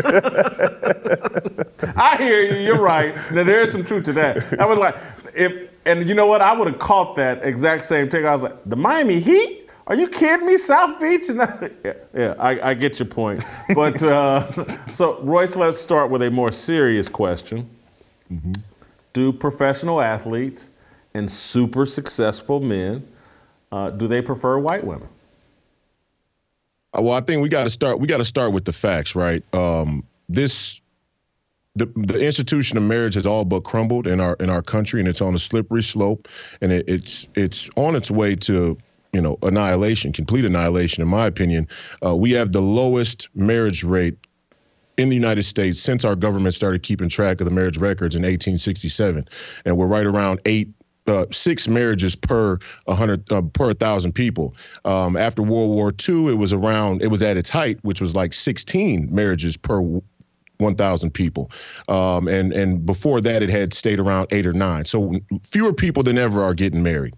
I hear you. You're right. Now, there's some truth to that. I was like, and you know what? I would have caught that exact same thing. I was like, the Miami Heat? Are you kidding me? South Beach? I get your point. But so, Royce, let's start with a more serious question. Mm-hmm. Do professional athletes and super successful men, do they prefer white women? Well, I think we got to start with the facts, right? The institution of marriage has all but crumbled in our country, and it's on a slippery slope, and it's on its way to annihilation, complete annihilation, in my opinion. We have the lowest marriage rate in the United States since our government started keeping track of the marriage records in 1867, and we're right around 6 marriages per 1,000 people. After World War II, it was at its height, which was like 16 marriages per 1,000 people. And before that, it had stayed around 8 or 9. So fewer people than ever are getting married.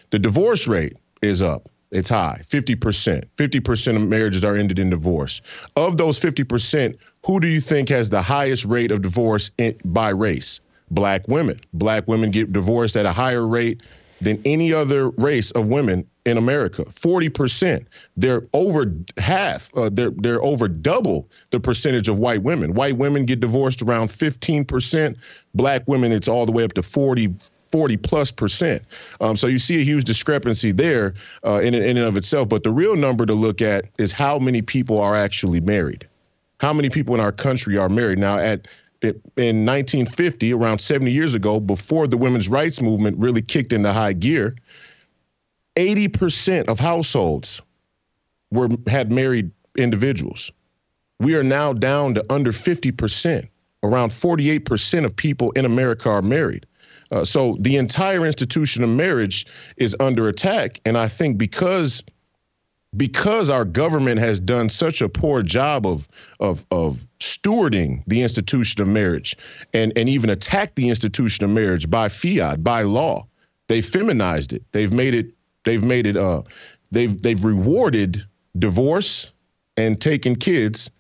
The divorce rate is up. It's high, 50%. 50% of marriages are ended in divorce. Of those 50%, who do you think has the highest rate of divorce by race? black women. Black women get divorced at a higher rate than any other race of women in America. 40%. They're over half. They're over double the percentage of white women. White women get divorced around 15%. Black women, it's all the way up to 40+%. So you see a huge discrepancy there in and of itself. But the real number to look at is how many people are actually married. How many people in our country are married? Now, in 1950, around 70 years ago, before the women's rights movement really kicked into high gear, 80% of households had married individuals. We are now down to under 50%. Around 48% of people in America are married. So the entire institution of marriage is under attack. And I think because our government has done such a poor job of stewarding the institution of marriage and even attacked the institution of marriage by fiat, by law, they feminized it. They've rewarded divorce and taking kids,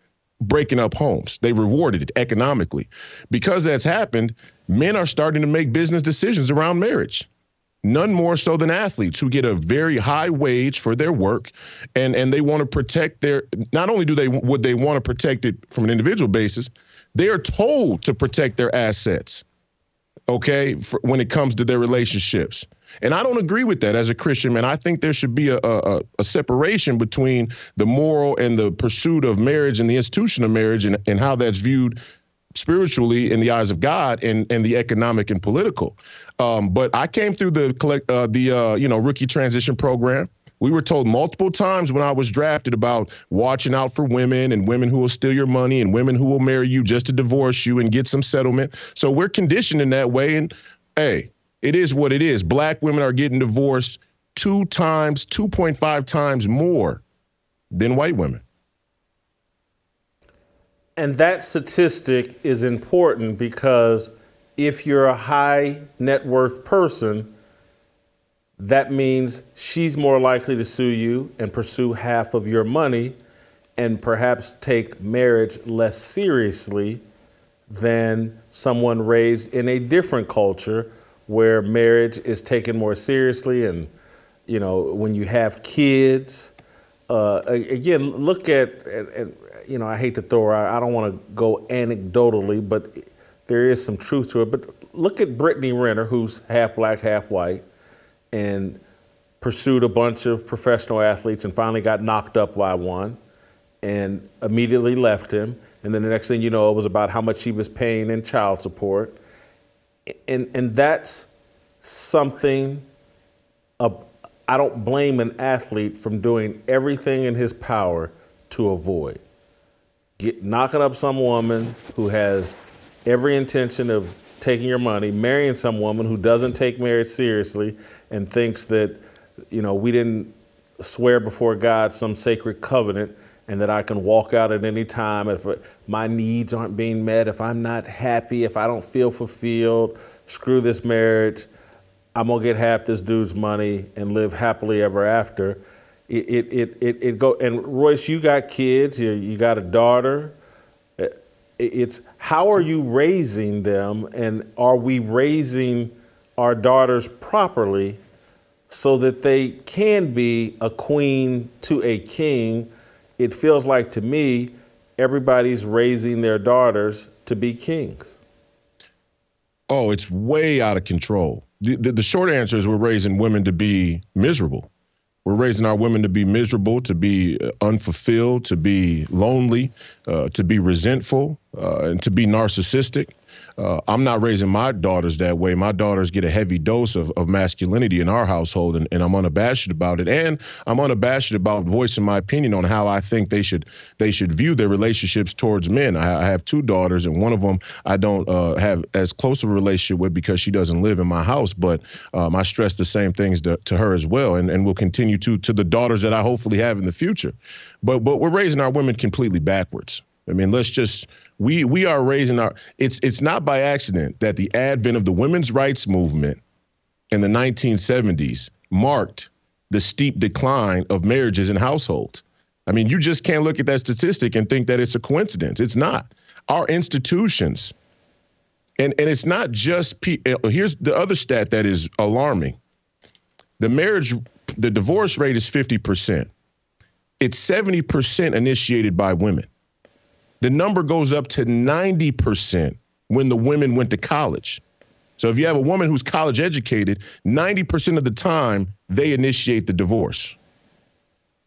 breaking up homes. They rewarded it economically. Because that's happened, men are starting to make business decisions around marriage. None more so than athletes who get a very high wage for their work, and they want to protect not only would they want to protect it from an individual basis, they are told to protect their assets, okay, when it comes to their relationships. And I don't agree with that as a Christian, man. I think there should be a separation between the moral and the pursuit of marriage and the institution of marriage and how that's viewed spiritually in the eyes of God and the economic and political. But I came through the rookie transition program. We were told multiple times when I was drafted about watching out for women and women who will steal your money and women who will marry you just to divorce you and get some settlement. So we're conditioned in that way. And hey, it is what it is. Black women are getting divorced 2.5 times more than white women. And that statistic is important because if you're a high net worth person, that means she's more likely to sue you and pursue half of your money and perhaps take marriage less seriously than someone raised in a different culture where marriage is taken more seriously. And, you know, when you have kids, again, look at you know, I hate to throw out, I don't want to go anecdotally, but there is some truth to it. But look at Brittany Renner, who's half black, half white, and pursued a bunch of professional athletes and finally got knocked up by one and immediately left him. And then the next thing you know, it was about how much she was paying in child support. And that's something, I don't blame an athlete from doing everything in his power to avoid. Knocking up some woman who has every intention of taking your money, marrying some woman who doesn't take marriage seriously and thinks that, you know, we didn't swear before God some sacred covenant and that I can walk out at any time if my needs aren't being met, if I'm not happy, if I don't feel fulfilled, screw this marriage, I'm gonna get half this dude's money and live happily ever after. And Royce, you got kids, you got a daughter. It's how are you raising them, and are we raising our daughters properly so that they can be a queen to a king? It feels like to me, everybody's raising their daughters to be kings. Oh, it's way out of control. The short answer is we're raising women to be miserable. We're raising our women to be miserable, to be unfulfilled, to be lonely, to be resentful, and to be narcissistic. I'm not raising my daughters that way. My daughters get a heavy dose of masculinity in our household, and I'm unabashed about it. And I'm unabashed about voicing my opinion on how I think they should view their relationships towards men. I have two daughters, and one of them I don't have as close of a relationship with because she doesn't live in my house. But I stress the same things to her as well, and will continue to the daughters that I hopefully have in the future. But we're raising our women completely backwards. I mean, we are raising it's not by accident that the advent of the women's rights movement in the 1970s marked the steep decline of marriages and households. I mean, you just can't look at that statistic and think that it's a coincidence. It's not. Our institutions And it's not just, here's the other stat that is alarming. The divorce rate is 50%. It's 70% initiated by women. The number goes up to 90% when the women went to college. So if you have a woman who's college educated, 90% of the time they initiate the divorce.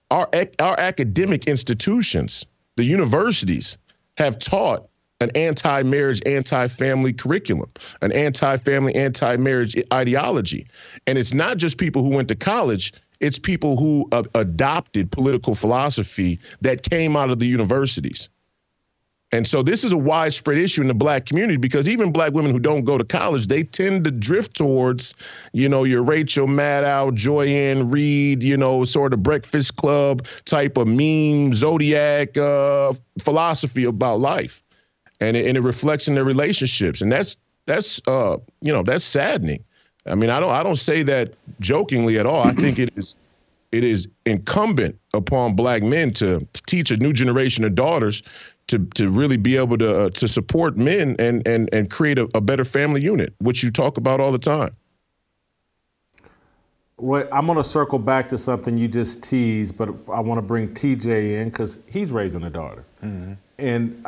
Our academic institutions, the universities, have taught an anti-marriage, anti-family curriculum, an anti-family, anti-marriage ideology. And it's not just people who went to college, it's people who adopted political philosophy that came out of the universities. And so this is a widespread issue in the black community, because even black women who don't go to college, they tend to drift towards, your Rachel Maddow, Joy-Ann Reid, sort of Breakfast Club type of meme, Zodiac philosophy about life. And it reflects in their relationships. And that's saddening. I mean, I don't say that jokingly at all. I think it is incumbent upon black men to teach a new generation of daughters to really be able to support men and create a better family unit, which you talk about all the time. Roy, I'm going to circle back to something you just teased, but I want to bring TJ in because he's raising a daughter. Mm-hmm. And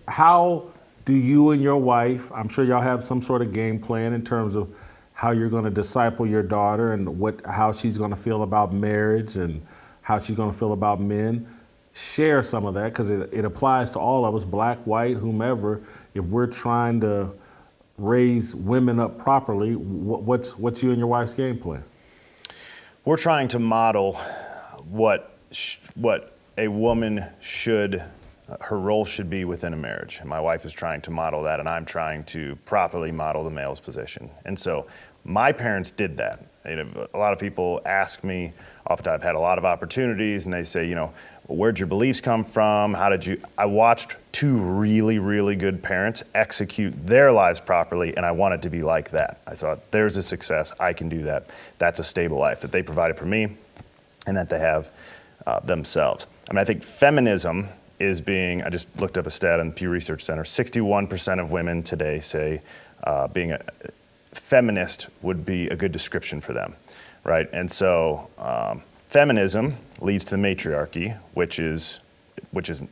how do you and your wife, I'm sure y'all have some sort of game plan in terms of how you're going to disciple your daughter and how she's going to feel about marriage and how she's going to feel about men. Share some of that, because it applies to all of us, black, white, whomever. If we're trying to raise women up properly, what's you and your wife's game plan? We're trying to model what a woman should, her role should be within a marriage. And my wife is trying to model that, and I'm trying to properly model the male's position. And so my parents did that. A lot of people ask me, often I've had a lot of opportunities, and they say, where'd your beliefs come from? How did you? I watched two really, really good parents execute their lives properly, and I wanted to be like that. I thought, there's a success, I can do that. That's a stable life that they provided for me and that they have themselves. I mean, I think feminism is I just looked up a stat on the Pew Research Center, 61% of women today say being a feminist would be a good description for them, right? And so feminism leads to the matriarchy, which is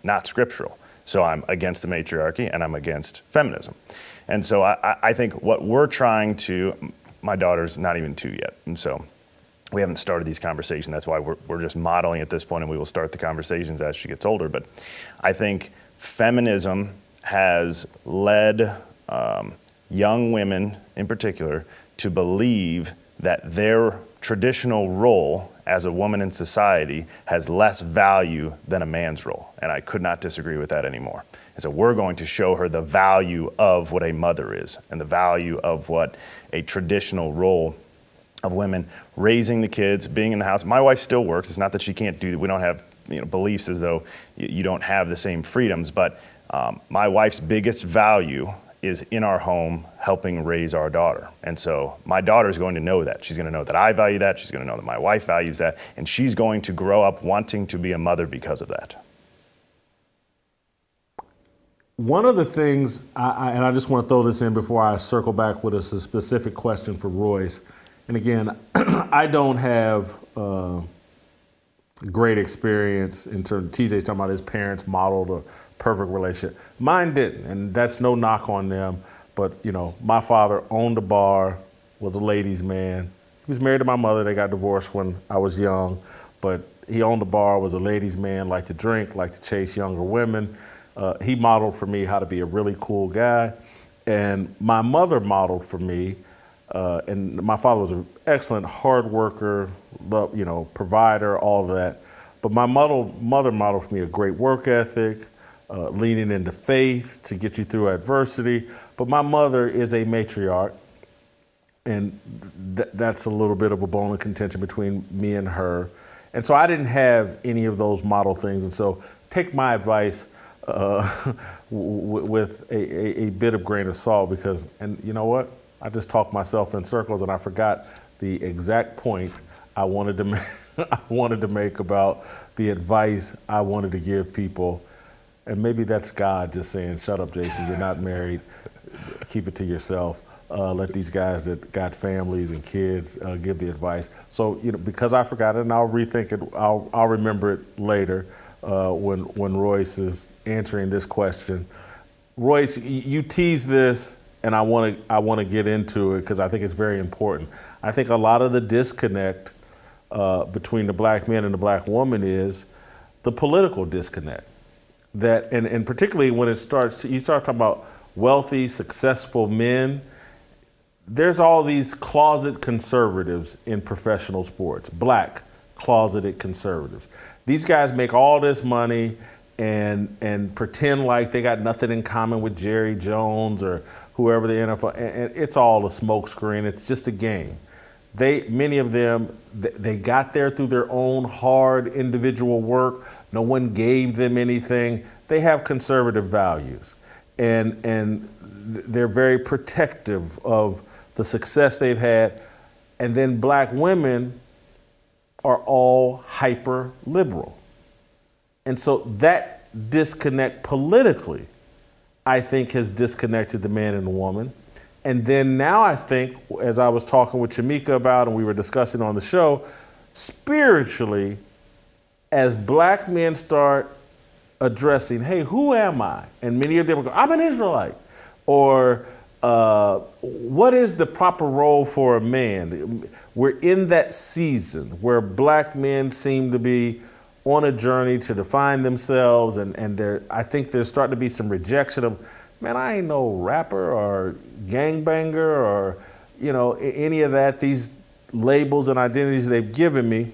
not scriptural. So I'm against the matriarchy and I'm against feminism. And so I think what we're trying to, my daughter's not even 2 yet, and so we haven't started these conversations. That's why we're just modeling at this point, and we will start the conversations as she gets older. But I think feminism has led young women in particular to believe that their traditional role as a woman in society has less value than a man's role. And I could not disagree with that anymore. And so we're going to show her the value of what a mother is and the value of what a traditional role of women raising the kids, being in the house. My wife still works. It's not that she can't do that. We don't have beliefs as though you don't have the same freedoms, but my wife's biggest value is in our home helping raise our daughter. And so my daughter is going to know that. She's going to know that I value that. She's going to know that my wife values that. And she's going to grow up wanting to be a mother because of that. One of the things, and I just want to throw this in before I circle back with a specific question for Royce. And again, I don't have great experience in terms of TJ's talking about his parents modeled a perfect relationship. Mine didn't, and that's no knock on them. But, my father owned a bar, was a ladies' man. He was married to my mother. They got divorced when I was young. But he owned a bar, was a ladies' man, liked to drink, liked to chase younger women. He modeled for me how to be a really cool guy. And my mother modeled for me, and my father was an excellent hard worker, provider, all of that. But my mother modeled for me a great work ethic, leaning into faith to get you through adversity. But my mother is a matriarch, and that's a little bit of a bone of contention between me and her. And so I didn't have any of those model things. And so take my advice with a bit of grain of salt, because, and you know what? I just talked myself in circles, and I forgot the exact point I wanted to make about the advice I wanted to give people. And maybe that's God just saying, shut up, Jason, you're not married. keep it to yourself. Let these guys that got families and kids give the advice. So, because I forgot it, and I'll rethink it, I'll remember it later when Royce is answering this question. Royce, you teased this, and I want to get into it because I think it's very important. I think a lot of the disconnect between the black man and the black woman is the political disconnect. That and particularly when you start talking about wealthy, successful men. There's all these closet conservatives in professional sports, black closeted conservatives. These guys make all this money and pretend like they got nothing in common with Jerry Jones or whoever the NFL, and it's all a smokescreen. It's just a game. Many of them, they got there through their own hard individual work. No one gave them anything. They have conservative values, and they're very protective of the success they've had. And then black women are all hyper liberal. And so that disconnect politically, I think, has disconnected the man and the woman. And then now I think, as I was talking with Shamika about and we were discussing on the show, spiritually, as black men start addressing, hey, who am I? And many of them go, I'm an Israelite. Or what is the proper role for a man? We're in that season where black men seem to be on a journey to define themselves, and I think there's starting to be some rejection of, man, I ain't no rapper or gangbanger or, any of that, these labels and identities they've given me.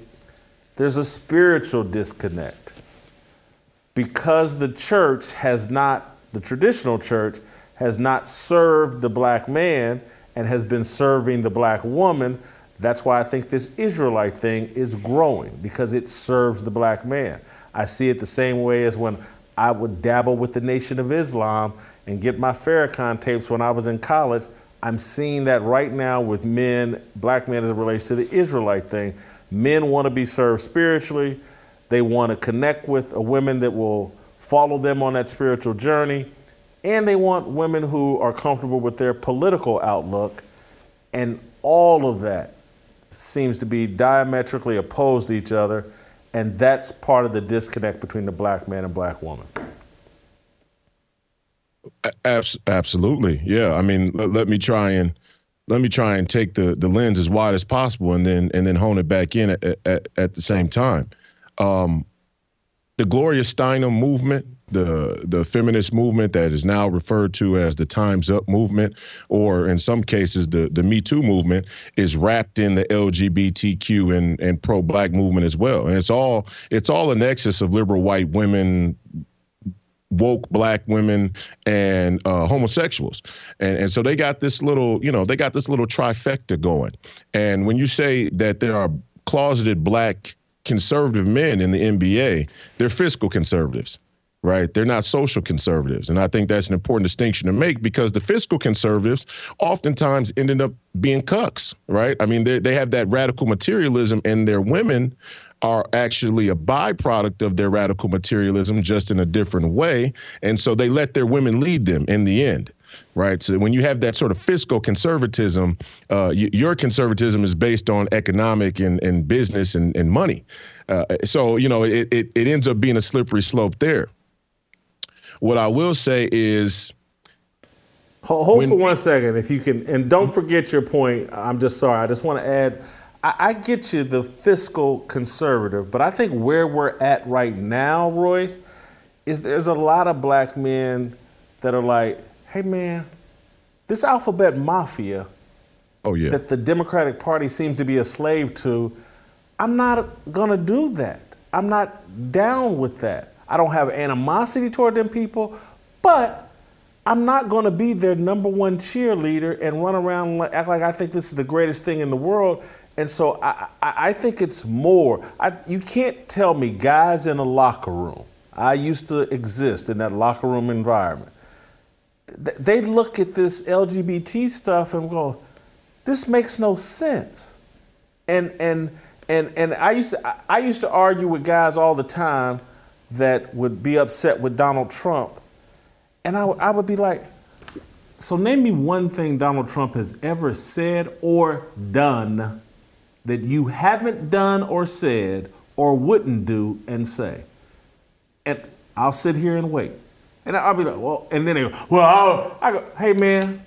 There's a spiritual disconnect because the church has not, the traditional church has not served the black man and has been serving the black woman. That's why I think this Israelite thing is growing, because it serves the black man. I see it the same way as when I would dabble with the Nation of Islam and get my Farrakhan tapes when I was in college. I'm seeing that right now with men, black men, as it relates to the Israelite thing. Men want to be served spiritually. They want to connect with a woman that will follow them on that spiritual journey. And they want women who are comfortable with their political outlook. And all of that seems to be diametrically opposed to each other. And that's part of the disconnect between the black man and black woman. Absolutely. Yeah. I mean, let me try and take the lens as wide as possible and then hone it back in at the same time. The Gloria Steinem movement, the feminist movement that is now referred to as the Time's Up movement, or in some cases the Me Too movement, is wrapped in the LGBTQ and pro-black movement as well. And it's all a nexus of liberal white women, woke black women, and homosexuals. And so they got this little, trifecta going. And when you say that there are closeted black conservative men in the NBA, they're fiscal conservatives, right? They're not social conservatives. And I think that's an important distinction to make, because the fiscal conservatives oftentimes ended up being cucks, right? I mean, they have that radical materialism, and their women are actually a byproduct of their radical materialism, just in a different way. And so they let their women lead them in the end. Right. So when you have that sort of fiscal conservatism, your conservatism is based on economic and business and money. So, it ends up being a slippery slope there. What I will say is. Hold for 1 second, if you can. And don't forget your point. I'm just sorry. I just want to add. I get you, the fiscal conservative, but I think where we're at right now, Royce, is there's a lot of black men that are like, hey, man, this alphabet mafia that the Democratic Party seems to be a slave to, I'm not going to do that. I'm not down with that. I don't have animosity toward them people, but I'm not going to be their number one cheerleader and run around and act like I think this is the greatest thing in the world. And so I think it's more. You can't tell me guys in a locker room. I used to exist in that locker room environment. They look at this LGBT stuff and go, this makes no sense. And I used to argue with guys all the time that would be upset with Donald Trump. And I would be like, So name me one thing Donald Trump has ever said or done that you haven't done or said or wouldn't do and say. And I'll sit here and wait. And I'll be like, well, and then they go, well, I go, hey man,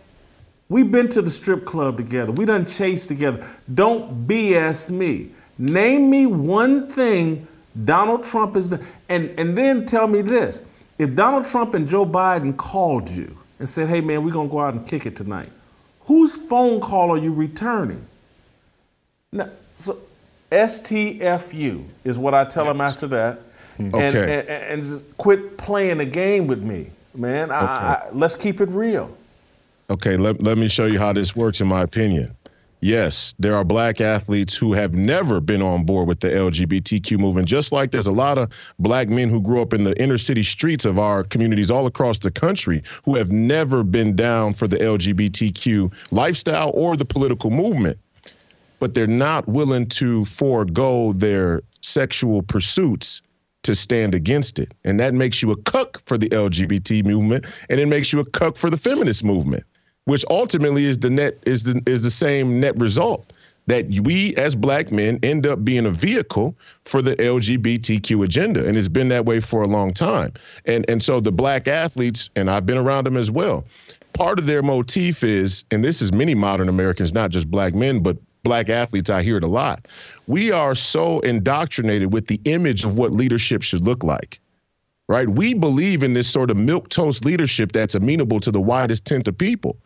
we've been to the strip club together. We done chased together. Don't BS me. Name me one thing Donald Trump has done. And then tell me this. If Donald Trump and Joe Biden called you and said, hey man, we're gonna go out and kick it tonight, whose phone call are you returning? Now, so STFU is what I tell them after that. And just quit playing a game with me, man. Let's keep it real. Okay, let me show you how this works in my opinion. Yes, there are black athletes who have never been on board with the LGBTQ movement, just like there's a lot of black men who grew up in the inner city streets of our communities all across the country who have never been down for the LGBTQ lifestyle or the political movement. But they're not willing to forego their sexual pursuits to stand against it. And that makes you a cuck for the LGBT movement, and it makes you a cuck for the feminist movement, which ultimately is the same net result, that we as black men end up being a vehicle for the LGBTQ agenda. And it's been that way for a long time. And so the black athletes, and I've been around them as well, part of their motif is, and this is many modern Americans, not just black men, but black athletes, I hear it a lot. We are so indoctrinated with the image of what leadership should look like, right? We believe in this sort of milquetoast leadership that's amenable to the widest tent of people.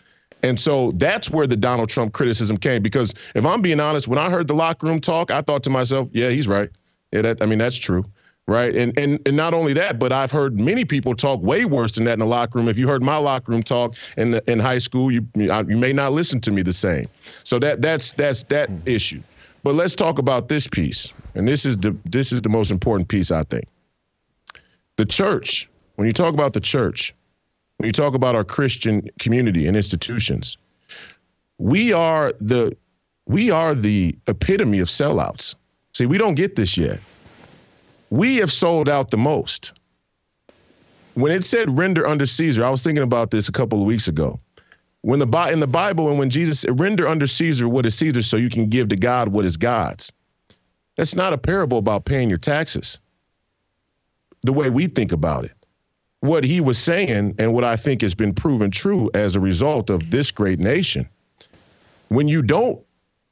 And so that's where the Donald Trump criticism came, because if I'm being honest, when I heard the locker room talk, I thought to myself, yeah, he's right. Yeah, that's true. Right. And not only that, but I've heard many people talk way worse than that in the locker room. If you heard my locker room talk in high school, you may not listen to me the same. So that's that issue. But let's talk about this piece. And this is the most important piece, I think. The church, when you talk about the church, when you talk about our Christian community and institutions, we are the epitome of sellouts. See, we don't get this yet. We have sold out the most. When it said render unto Caesar, I was thinking about this a couple of weeks ago. In the Bible, and when Jesus said, render unto Caesar what is Caesar so you can give to God what is God's. That's not a parable about paying your taxes, the way we think about it. What he was saying, and what I think has been proven true as a result of this great nation, when you don't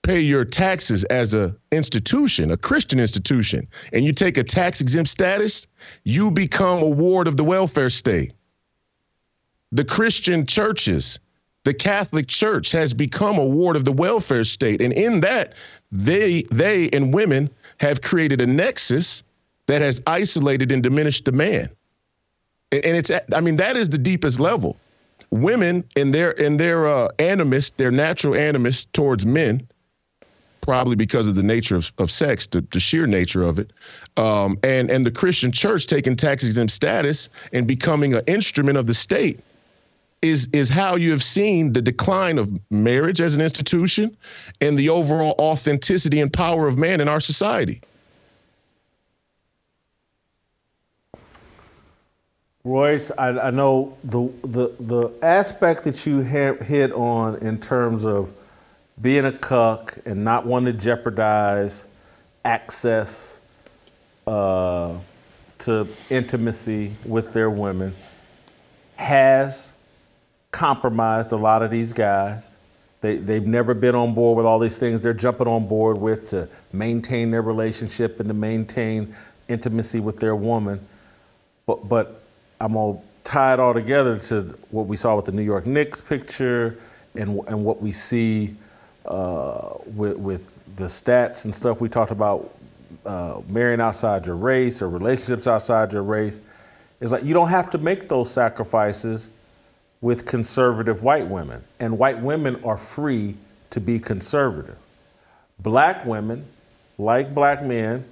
pay your taxes as an institution, a Christian institution, and you take a tax-exempt status, you become a ward of the welfare state. The Christian churches, the Catholic Church has become a ward of the welfare state. And in that, they and women have created a nexus that has isolated and diminished the man. And that is the deepest level. Women in their animus, their natural animus towards men, probably because of the nature of sex, the sheer nature of it, and the Christian church taking tax-exempt status and becoming an instrument of the state is how you have seen the decline of marriage as an institution and the overall authenticity and power of man in our society. Royce, I know the aspect that you hit on in terms of being a cuck and not wanting to jeopardize access to intimacy with their women has compromised a lot of these guys. They've never been on board with all these things they're jumping on board with to maintain their relationship and to maintain intimacy with their woman. But I'm going to tie it all together to what we saw with the New York Knicks picture and what we see with the stats and stuff we talked about, marrying outside your race or relationships outside your race. It's like you don't have to make those sacrifices with conservative white women. And white women are free to be conservative. Black women, like black men,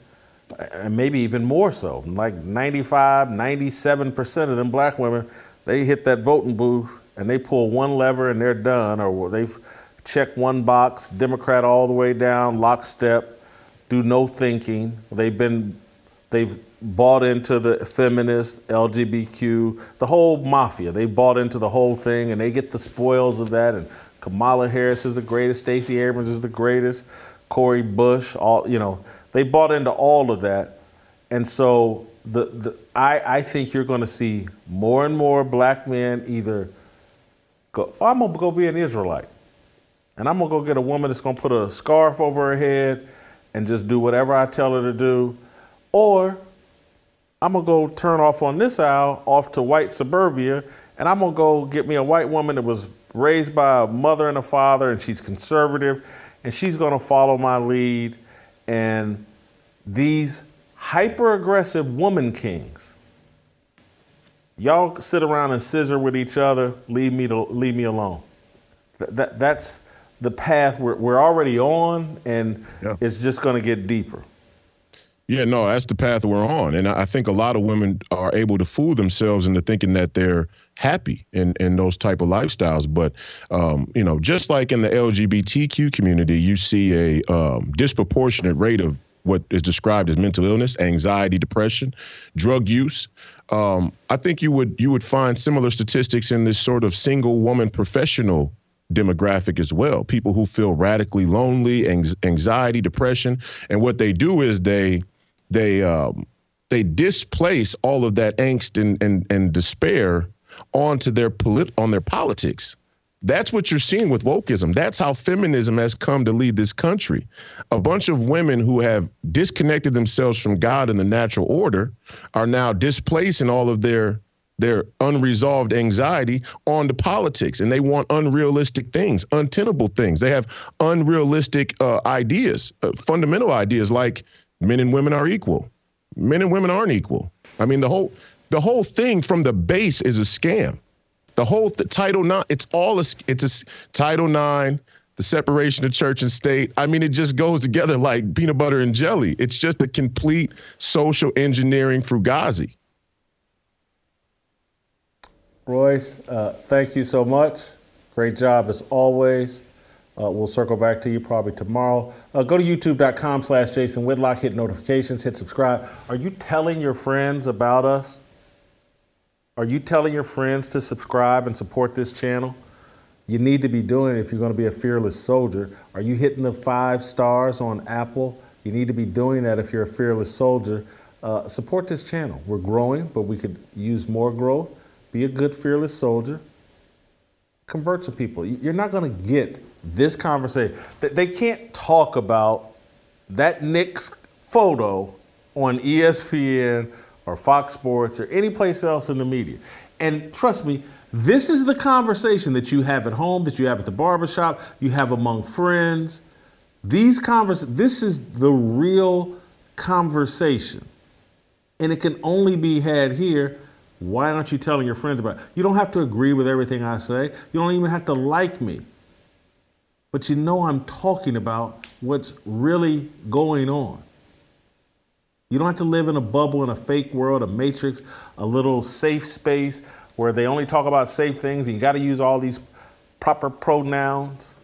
and maybe even more so, like 95, 97% of them black women, they hit that voting booth and they pull one lever and they're done, or they've checked one box, Democrat all the way down, lockstep, do no thinking. They've bought into the feminist, LGBTQ, the whole mafia. They bought into the whole thing, and they get the spoils of that. And Kamala Harris is the greatest. Stacey Abrams is the greatest. Cori Bush, they bought into all of that. And so I think you're going to see more and more black men either go, I'm going to go be an Israelite. And I'm going to go get a woman that's going to put a scarf over her head and just do whatever I tell her to do. Or I'm going to go turn off on this aisle, off to white suburbia, and I'm going to go get me a white woman that was raised by a mother and a father, and she's conservative, and she's going to follow my lead. And these hyper-aggressive woman kings, y'all sit around and scissor with each other, leave me alone. That's the path we're already on, and it's just going to get deeper. Yeah, no, that's the path we're on. And I think a lot of women are able to fool themselves into thinking that they're happy in those type of lifestyles. But, just like in the LGBTQ community, you see a disproportionate rate of what is described as mental illness, anxiety, depression, drug use. I think you would find similar statistics in this sort of single woman professional demographic as well. People who feel radically lonely, anxiety, depression. And what they do is they displace all of that angst and despair onto their politics. That's what you're seeing with wokeism. That's how feminism has come to lead this country. A bunch of women who have disconnected themselves from God and the natural order are now displacing all of their unresolved anxiety onto politics, and they want unrealistic things, untenable things. They have unrealistic ideas, fundamental ideas like men and women are equal. Men and women aren't equal. I mean, the whole thing from the base is a scam. The whole Title IX, it's a Title IX, the separation of church and state. I mean, it just goes together like peanut butter and jelly. It's just a complete social engineering fugazi. Royce, thank you so much. Great job as always. We'll circle back to you probably tomorrow. Go to youtube.com/Jason Whitlock, hit notifications, hit subscribe. Are you telling your friends about us? Are you telling your friends to subscribe and support this channel? You need to be doing it if you're going to be a fearless soldier. Are you hitting the 5 stars on Apple? You need to be doing that if you're a fearless soldier. Support this channel. We're growing, but we could use more growth. Be a good fearless soldier. Convert some people. You're not going to get this conversation. They can't talk about that Knicks photo on ESPN or Fox Sports or any place else in the media. And trust me, this is the conversation that you have at home, that you have at the barbershop, you have among friends. This is the real conversation. And it can only be had here. Why aren't you telling your friends about it? You don't have to agree with everything I say. You don't even have to like me. But you know I'm talking about what's really going on. You don't have to live in a bubble, in a fake world, a matrix, a little safe space where they only talk about safe things. And you got to use all these proper pronouns.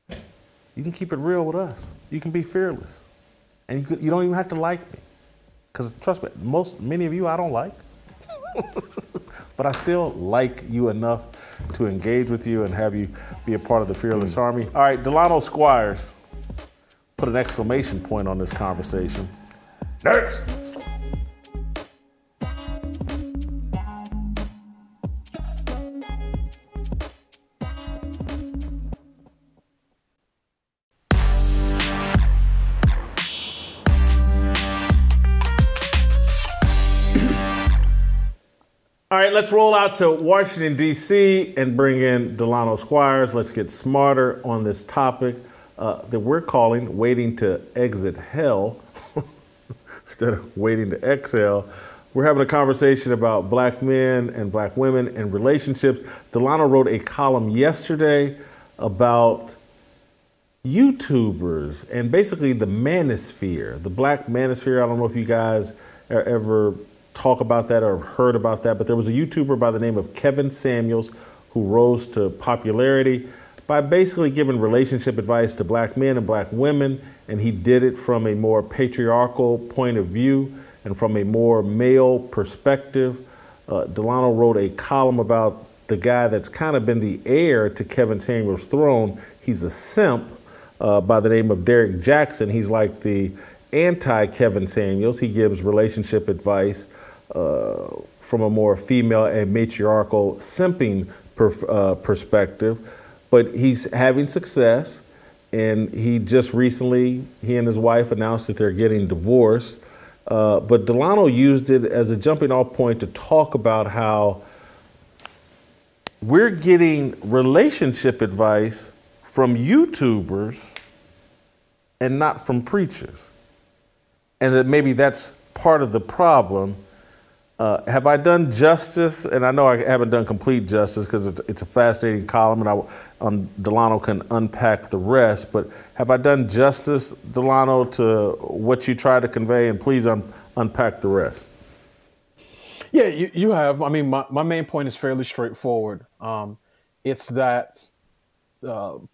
You can keep it real with us. You can be fearless. And you don't even have to like me. Because trust me, many of you I don't like. But I still like you enough to engage with you and have you be a part of the Fearless Army. All right, Delano Squires, put an exclamation point on this conversation. Next. All right, let's roll out to Washington, D.C. and bring in Delano Squires. Let's get smarter on this topic that we're calling waiting to exit hell instead of waiting to exhale. We're having a conversation about black men and black women and relationships. Delano wrote a column yesterday about YouTubers and basically the manosphere, the black manosphere. I don't know if you guys ever talk about that or heard about that, but there was a YouTuber by the name of Kevin Samuels who rose to popularity by basically giving relationship advice to black men and black women, and he did it from a more patriarchal point of view. and from a more male perspective. Delano wrote a column about the guy that's kind of been the heir to Kevin Samuels' throne. He's a simp by the name of Derek Jackson. He's like the anti-Kevin Samuels. He gives relationship advice from a more female and matriarchal simping perspective, but he's having success. And he just recently, he and his wife announced that they're getting divorced. But Delano used it as a jumping off point to talk about how we're getting relationship advice from YouTubers and not from preachers. And that maybe that's part of the problem. Have I done justice? And I know I haven't done complete justice because it's a fascinating column, and Delano can unpack the rest. But have I done justice, Delano, to what you try to convey? And please unpack the rest. Yeah, you have. I mean, my main point is fairly straightforward. It's that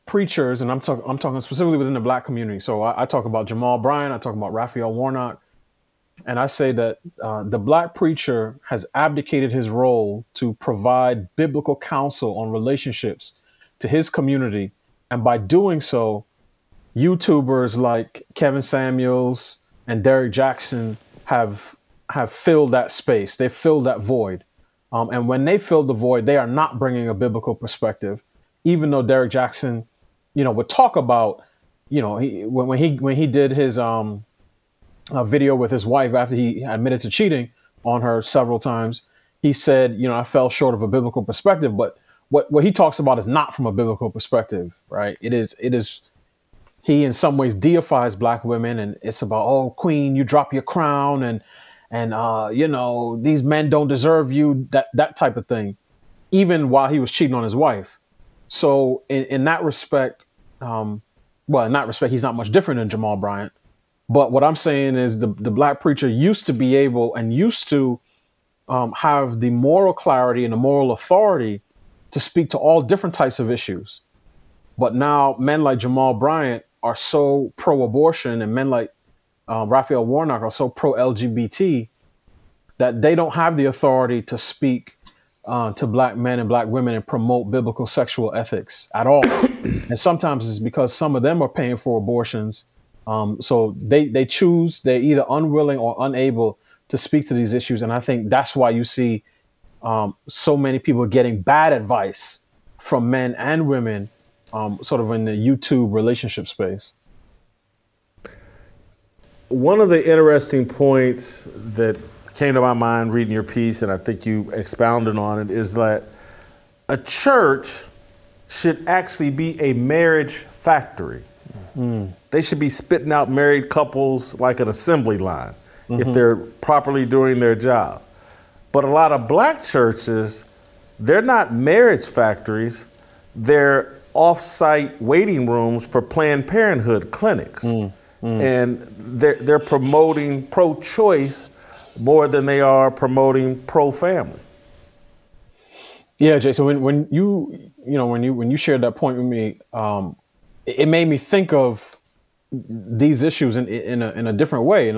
preachers, and I'm talking specifically within the Black community. So I talk about Jamal Bryant, I talk about Raphael Warnock. And I say that the Black preacher has abdicated his role to provide biblical counsel on relationships to his community. And by doing so, YouTubers like Kevin Samuels and Derek Jackson have filled that space. They've filled that void. And when they fill the void, they are not bringing a biblical perspective, even though Derek Jackson, would talk about, when he did his a video with his wife after he admitted to cheating on her several times. He said, I fell short of a biblical perspective, but what he talks about is not from a biblical perspective, right? It is, he in some ways deifies Black women, and it's about, oh, queen, you drop your crown, and these men don't deserve you, that type of thing, even while he was cheating on his wife. So in that respect, he's not much different than Jamal Bryant. But what I'm saying is the Black preacher used to be able and used to have the moral clarity and the moral authority to speak to all different types of issues. But now men like Jamal Bryant are so pro-abortion, and men like Raphael Warnock are so pro-LGBT that they don't have the authority to speak to Black men and Black women and promote biblical sexual ethics at all. And sometimes it's because some of them are paying for abortions. So they choose, they're either unwilling or unable to speak to these issues. And I think that's why you see so many people getting bad advice from men and women sort of in the YouTube relationship space. One of the interesting points that came to my mind reading your piece, and I think you expounded on it, is that a church should actually be a marriage factory. They should be spitting out married couples like an assembly line if they're properly doing their job. But a lot of Black churches, they're not marriage factories. They're off-site waiting rooms for Planned Parenthood clinics. And they're promoting pro-choice more than they are promoting pro-family. Yeah, Jason, when you shared that point with me, it made me think of these issues in a different way. And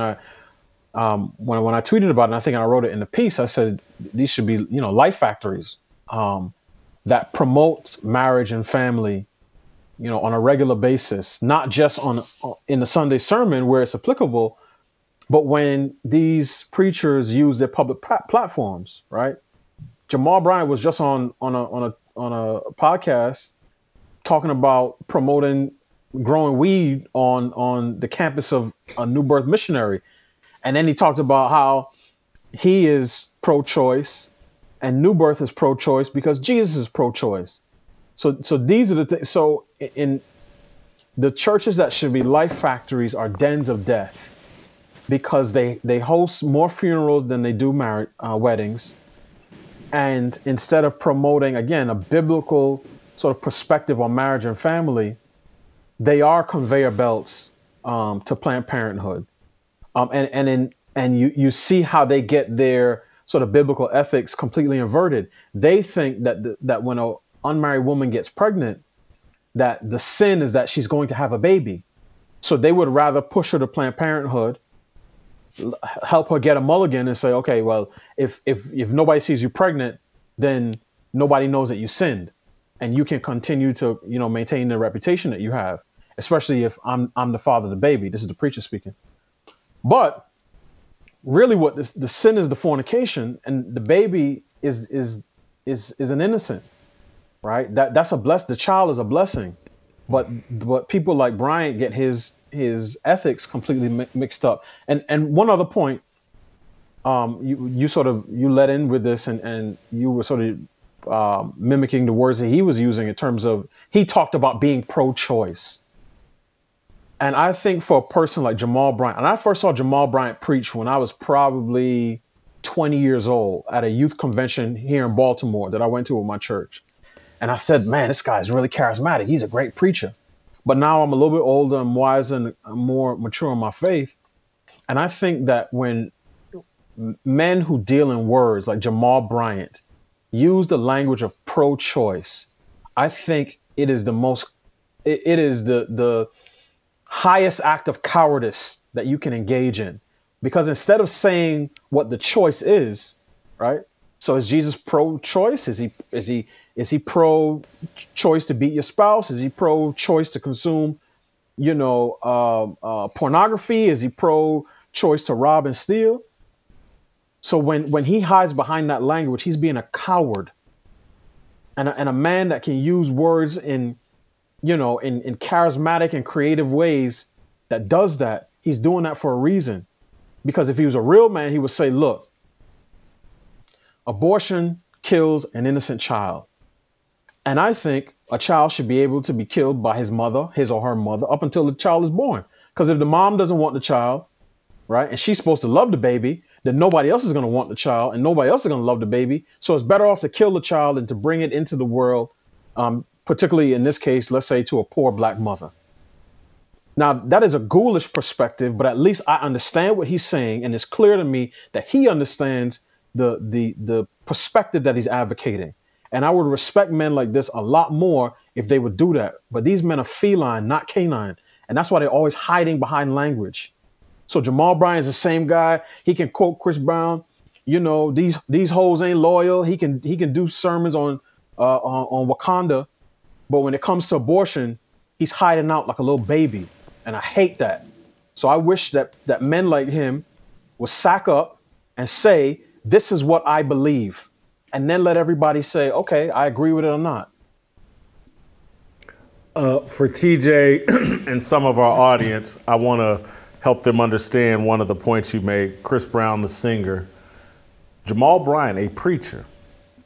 when I tweeted about it, and I think I wrote it in the piece, I said these should be life factories that promote marriage and family, on a regular basis, not just in the Sunday sermon where it's applicable, but when these preachers use their public platforms, right? Jamal Bryant was just on a podcast talking about promoting growing weed on the campus of a New Birth Missionary. And then he talked about how he is pro-choice and New Birth is pro-choice because Jesus is pro-choice. So these are the things. So in the churches that should be life factories are dens of death because they host more funerals than they do weddings. And instead of promoting, again, a biblical sort of perspective on marriage and family, they are conveyor belts to Planned Parenthood. And you see how they get their sort of biblical ethics completely inverted. They think that when an unmarried woman gets pregnant, that the sin is that she's going to have a baby. So they would rather push her to Planned Parenthood help her get a mulligan and say, okay, well, if nobody sees you pregnant, then nobody knows that you sinned, and you can continue to, you know, maintain the reputation that you have, especially if I'm the father of the baby. This is the preacher speaking. But really, what the sin is the fornication, and the baby is an innocent, right? That's a the child is a blessing, but people like Bryant get his ethics completely mixed up. And one other point, you let in with this, and you were sort of mimicking the words that he was using in terms of, he talked about being pro-choice. And I think for a person like Jamal Bryant, and I first saw Jamal Bryant preach when I was probably 20 years old at a youth convention here in Baltimore that I went to with my church. And I said, man, this guy's really charismatic. He's a great preacher. But now I'm a little bit older, I'm wiser, and I'm more mature in my faith. And I think that when men who deal in words like Jamal Bryant use the language of pro-choice, I think it is the highest act of cowardice that you can engage in. Because instead of saying what the choice is, right? So is Jesus pro-choice? Is he pro-choice to beat your spouse? Is he pro-choice to consume, you know, pornography? Is he pro-choice to rob and steal? So when he hides behind that language, he's being a coward, and a man that can use words in charismatic and creative ways that does that. He's doing that for a reason, because if he was a real man, he would say, look, abortion kills an innocent child. And I think a child should be able to be killed by his or her mother, up until the child is born. Because if the mom doesn't want the child, right, and she's supposed to love the baby, then nobody else is going to want the child, and nobody else is going to love the baby. So it's better off to kill the child than to bring it into the world, particularly in this case, let's say to a poor black mother. Now, that is a ghoulish perspective, but at least I understand what he's saying, and it's clear to me that he understands the perspective that he's advocating. And I would respect men like this a lot more if they would do that. But these men are feline, not canine. And that's why they're always hiding behind language. So Jamal Bryant is the same guy. He can quote Chris Brown. You know, these hoes ain't loyal. He can do sermons on Wakanda. But when it comes to abortion, he's hiding out like a little baby. And I hate that. So I wish that men like him would sack up and say, this is what I believe. And then let everybody say, okay, I agree with it or not. For TJ and some of our audience, I want to help them understand one of the points you made. Chris Brown, the singer, Jamal Bryant, a preacher,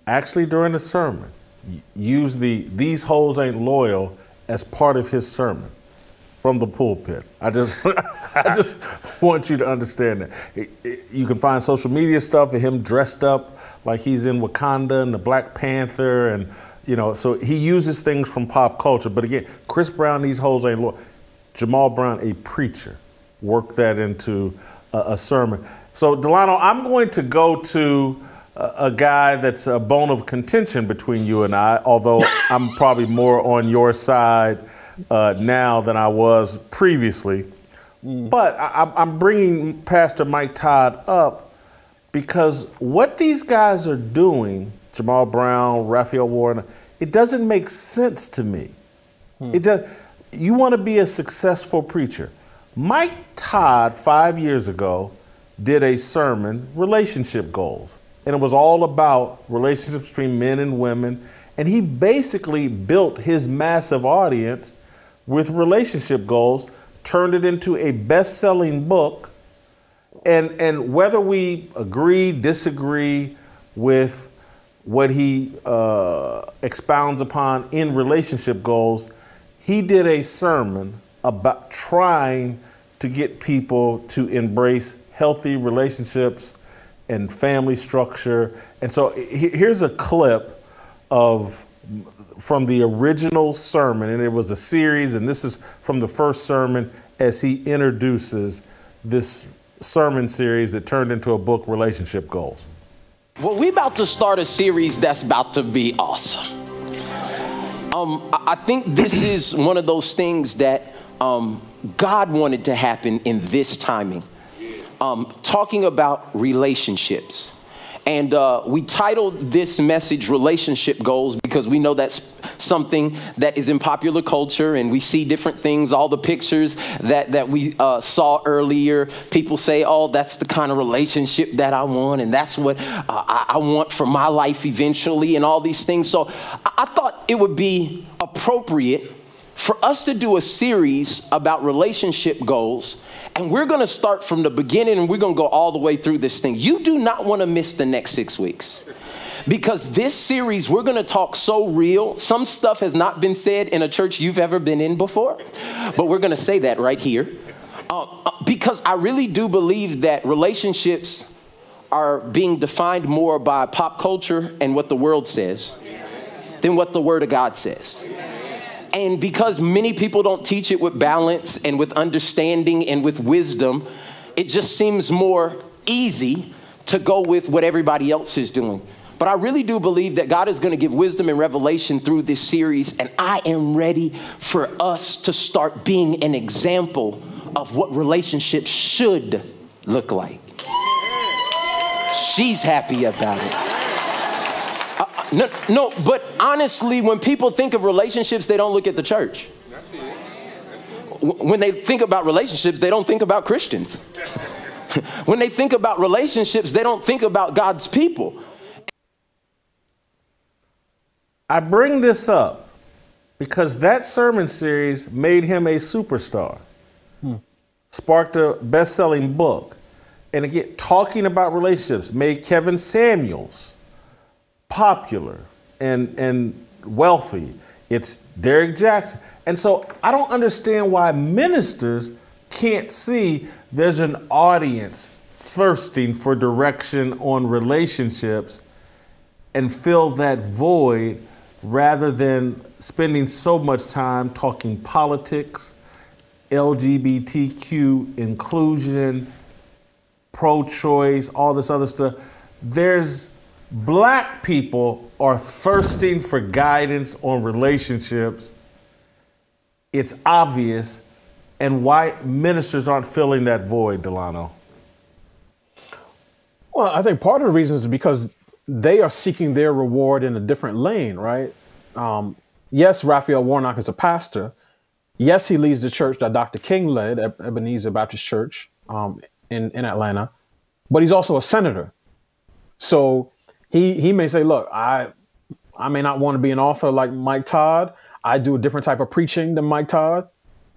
actually during the sermon, used these hoes ain't loyal as part of his sermon from the pulpit. I just want you to understand that. You can find social media stuff of him dressed up like he's in Wakanda and the Black Panther, and you know, so he uses things from pop culture. But again, Chris Brown, these hoes ain't loyal. Jamal Brown, a preacher, worked that into a sermon. So Delano, I'm going to go to a guy that's a bone of contention between you and I, although I'm probably more on your side now than I was previously. But I'm bringing Pastor Mike Todd up because what these guys are doing, Jamal Brown, Raphael Warren, it doesn't make sense to me. It does. You want to be a successful preacher. Mike Todd, 5 years ago, did a sermon, Relationship Goals. And it was all about relationships between men and women. And he basically built his massive audience with relationship goals, turned it into a best-selling book. And whether we agree, disagree with what he expounds upon in relationship goals, he did a sermon about trying to get people to embrace healthy relationships and family structure. And so here's a clip from the original sermon, and it was a series, and this is from the first sermon as he introduces this sermon series that turned into a book, Relationship Goals. Well, we about to start a series that's about to be awesome. I think this is one of those things that God wanted to happen in this timing. talking about relationships. And we titled this message Relationship Goals because we know that's something that is in popular culture, and we see different things, all the pictures that we saw earlier. People say, oh, that's the kind of relationship that I want, and that's what I want for my life eventually, and all these things. So I thought it would be appropriate for us to do a series about relationship goals. And we're going to start from the beginning, and we're going to go all the way through this thing. You do not want to miss the next 6 weeks, because this series, we're going to talk so real. Some stuff has not been said in a church you've ever been in before, but we're going to say that right here. Because I really do believe that relationships are being defined more by pop culture and what the world says than what the Word of God says. And because many people don't teach it with balance and with understanding and with wisdom, it just seems more easy to go with what everybody else is doing. But I really do believe that God is going to give wisdom and revelation through this series, and I am ready for us to start being an example of what relationships should look like. She's happy about it. No, but honestly, when people think of relationships, they don't look at the church. When they think about relationships, they don't think about Christians. When they think about relationships, they don't think about God's people. I bring this up because that sermon series made him a superstar, sparked a best-selling book, and again, talking about relationships made Kevin Samuels popular and wealthy. It's Derek Jackson. And so I don't understand why ministers can't see there's an audience thirsting for direction on relationships and fill that void rather than spending so much time talking politics, LGBTQ inclusion, pro-choice, all this other stuff. Black people are thirsting for guidance on relationships. It's obvious. And why ministers aren't filling that void, Delano? Well, I think part of the reason is because they are seeking their reward in a different lane, right? Yes, Raphael Warnock is a pastor. Yes, he leads the church that Dr. King led, Ebenezer Baptist Church in Atlanta. But he's also a senator. So he may say, look, I may not want to be an author like Mike Todd. I do a different type of preaching than Mike Todd,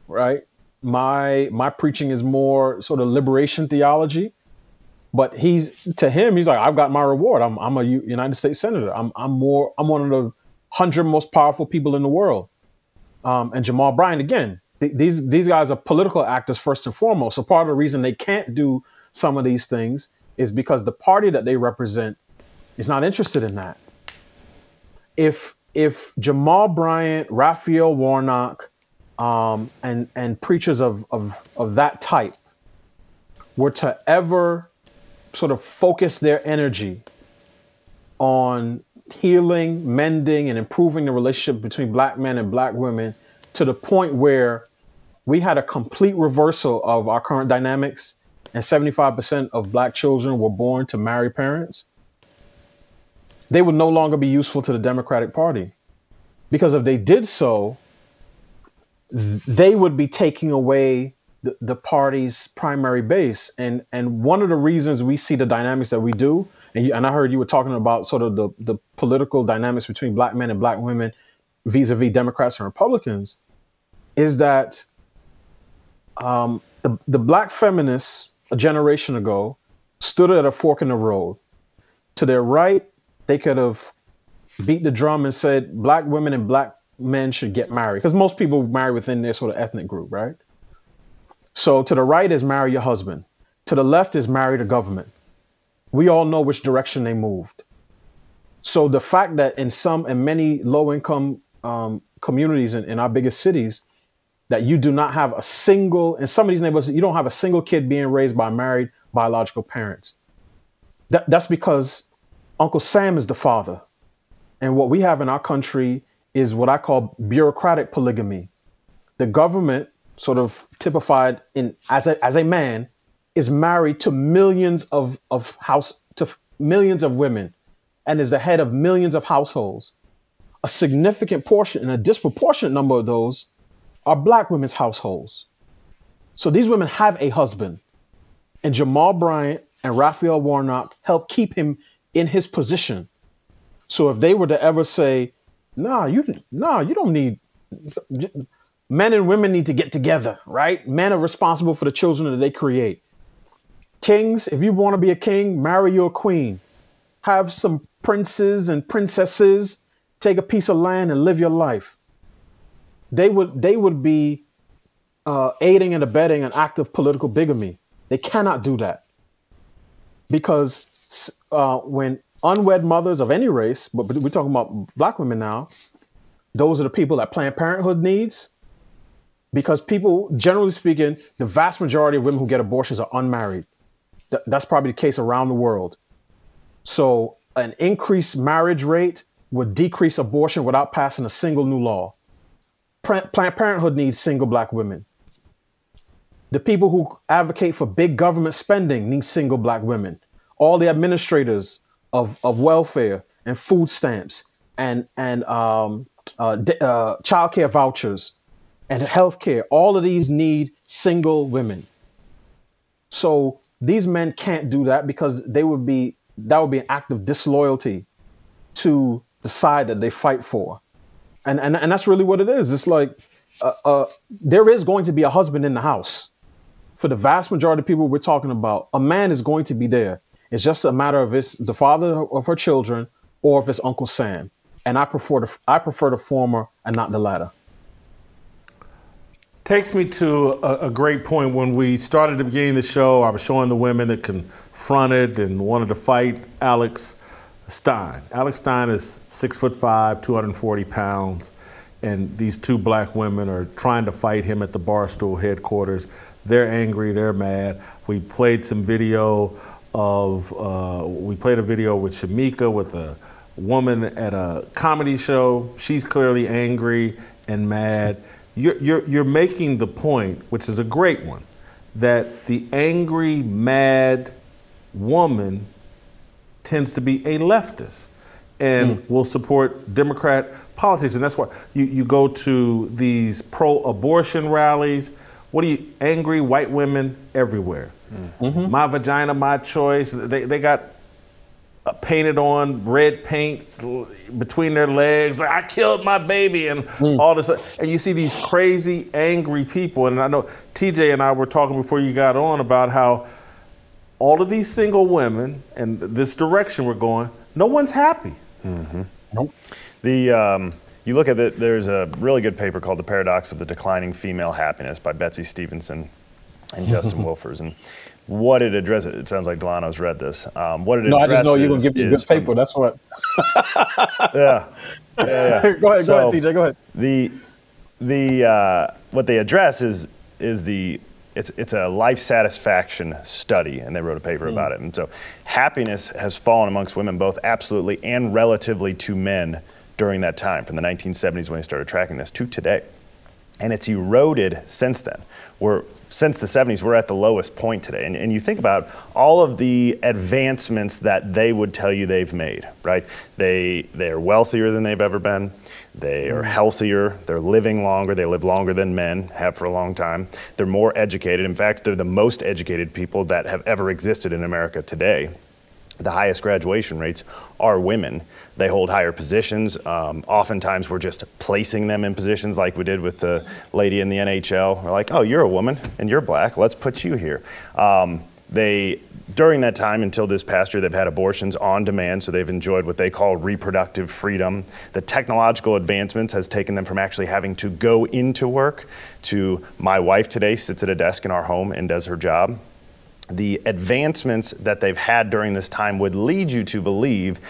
right? My preaching is more sort of liberation theology. But to him, he's like, I've got my reward. I'm a United States senator. I'm one of the 100 most powerful people in the world. And Jamal Bryant, again, these guys are political actors first and foremost. So part of the reason they can't do some of these things is because the party that they represent is not interested in that. If Jamal Bryant, Raphael Warnock, and preachers of that type were to ever sort of focus their energy on healing, mending, and improving the relationship between black men and black women to the point where we had a complete reversal of our current dynamics and 75% of black children were born to married parents, they would no longer be useful to the Democratic Party. Because if they did so, they would be taking away the party's primary base. And one of the reasons we see the dynamics that we do, and I heard you were talking about sort of the political dynamics between black men and black women vis-a-vis Democrats and Republicans, is that the black feminists a generation ago stood at a fork in the road. To their right, they could have beat the drum and said black women and black men should get married, because most people marry within their sort of ethnic group, right? So to the right is marry your husband. To the left is marry the government. We all know which direction they moved. So the fact that in many low-income communities in our biggest cities, that you do not have a single, in some of these neighborhoods, you don't have a single kid being raised by married biological parents. That's because Uncle Sam is the father. And what we have in our country is what I call bureaucratic polygamy. The government, sort of typified as a man, is married to millions of millions of women and is the head of millions of households. A significant portion and a disproportionate number of those are black women's households. So these women have a husband, and Jamal Bryant and Raphael Warnock help keep him in his position. So if they were to ever say, you don't need, men and women need to get together, right? Men are responsible for the children that they create. Kings, if you want to be a king, marry your queen. Have some princes and princesses, take a piece of land and live your life. They would be aiding and abetting an act of political bigamy. They cannot do that. Because when unwed mothers of any race, but we're talking about black women now, those are the people that Planned Parenthood needs. Because people, generally speaking, the vast majority of women who get abortions are unmarried. That's probably the case around the world. So an increased marriage rate would decrease abortion without passing a single new law. Planned Parenthood needs single black women. The people who advocate for big government spending need single black women. All the administrators of welfare and food stamps and child care vouchers and healthcare, all of these need single women. So these men can't do that because that would be an act of disloyalty to the side that they fight for. And that's really what it is. It's like there is going to be a husband in the house. For the vast majority of people we're talking about, a man is going to be there. It's just a matter of it's the father of her children or if it's Uncle Sam. And I prefer the former and not the latter. Takes me to a great point. When we started the beginning of the show, I was showing the women that confronted and wanted to fight Alex Stein. Alex Stein is 6'5", 240 pounds, and these two black women are trying to fight him at the Barstool headquarters. They're angry, they're mad. We played some video of, we played a video with Shamika with a woman at a comedy show. She's clearly angry and mad. You're making the point, which is a great one, that the angry, mad woman tends to be a leftist and will support Democrat politics. And that's why you go to these pro-abortion rallies. What are you, angry white women everywhere. My vagina, my choice. They got painted on red paint between their legs. Like, I killed my baby and all this. And you see these crazy, angry people. And I know TJ and I were talking before you got on about how all of these single women and this direction we're going, no one's happy. Nope. You look at it, there's a really good paper called The Paradox of the Declining Female Happiness by Betsy Stevenson and Justin Wolfers. And what it addresses, it sounds like Delano's read this. What it addresses, I just know you're going to give me a good paper, that's what. Yeah. Go ahead, TJ, go ahead. What they address is it's a life satisfaction study, and they wrote a paper about it. And so happiness has fallen amongst women both absolutely and relatively to men during that time, from the 1970s when they started tracking this to today. And it's eroded since then. Since the 70s, we're at the lowest point today. And you think about all of the advancements that they would tell you they've made, right? They're wealthier than they've ever been. They are healthier. They're living longer. They live longer than men have for a long time. They're more educated. In fact, they're the most educated people that have ever existed in America today. The highest graduation rates are women. They hold higher positions. Oftentimes we're just placing them in positions like we did with the lady in the NHL. We're like, oh, you're a woman and you're black. Let's put you here. During that time until this past year, they've had abortions on demand, so they've enjoyed what they call reproductive freedom. The technological advancements has taken them from actually having to go into work to my wife today sits at a desk in our home and does her job. The advancements that they've had during this time would lead you to believe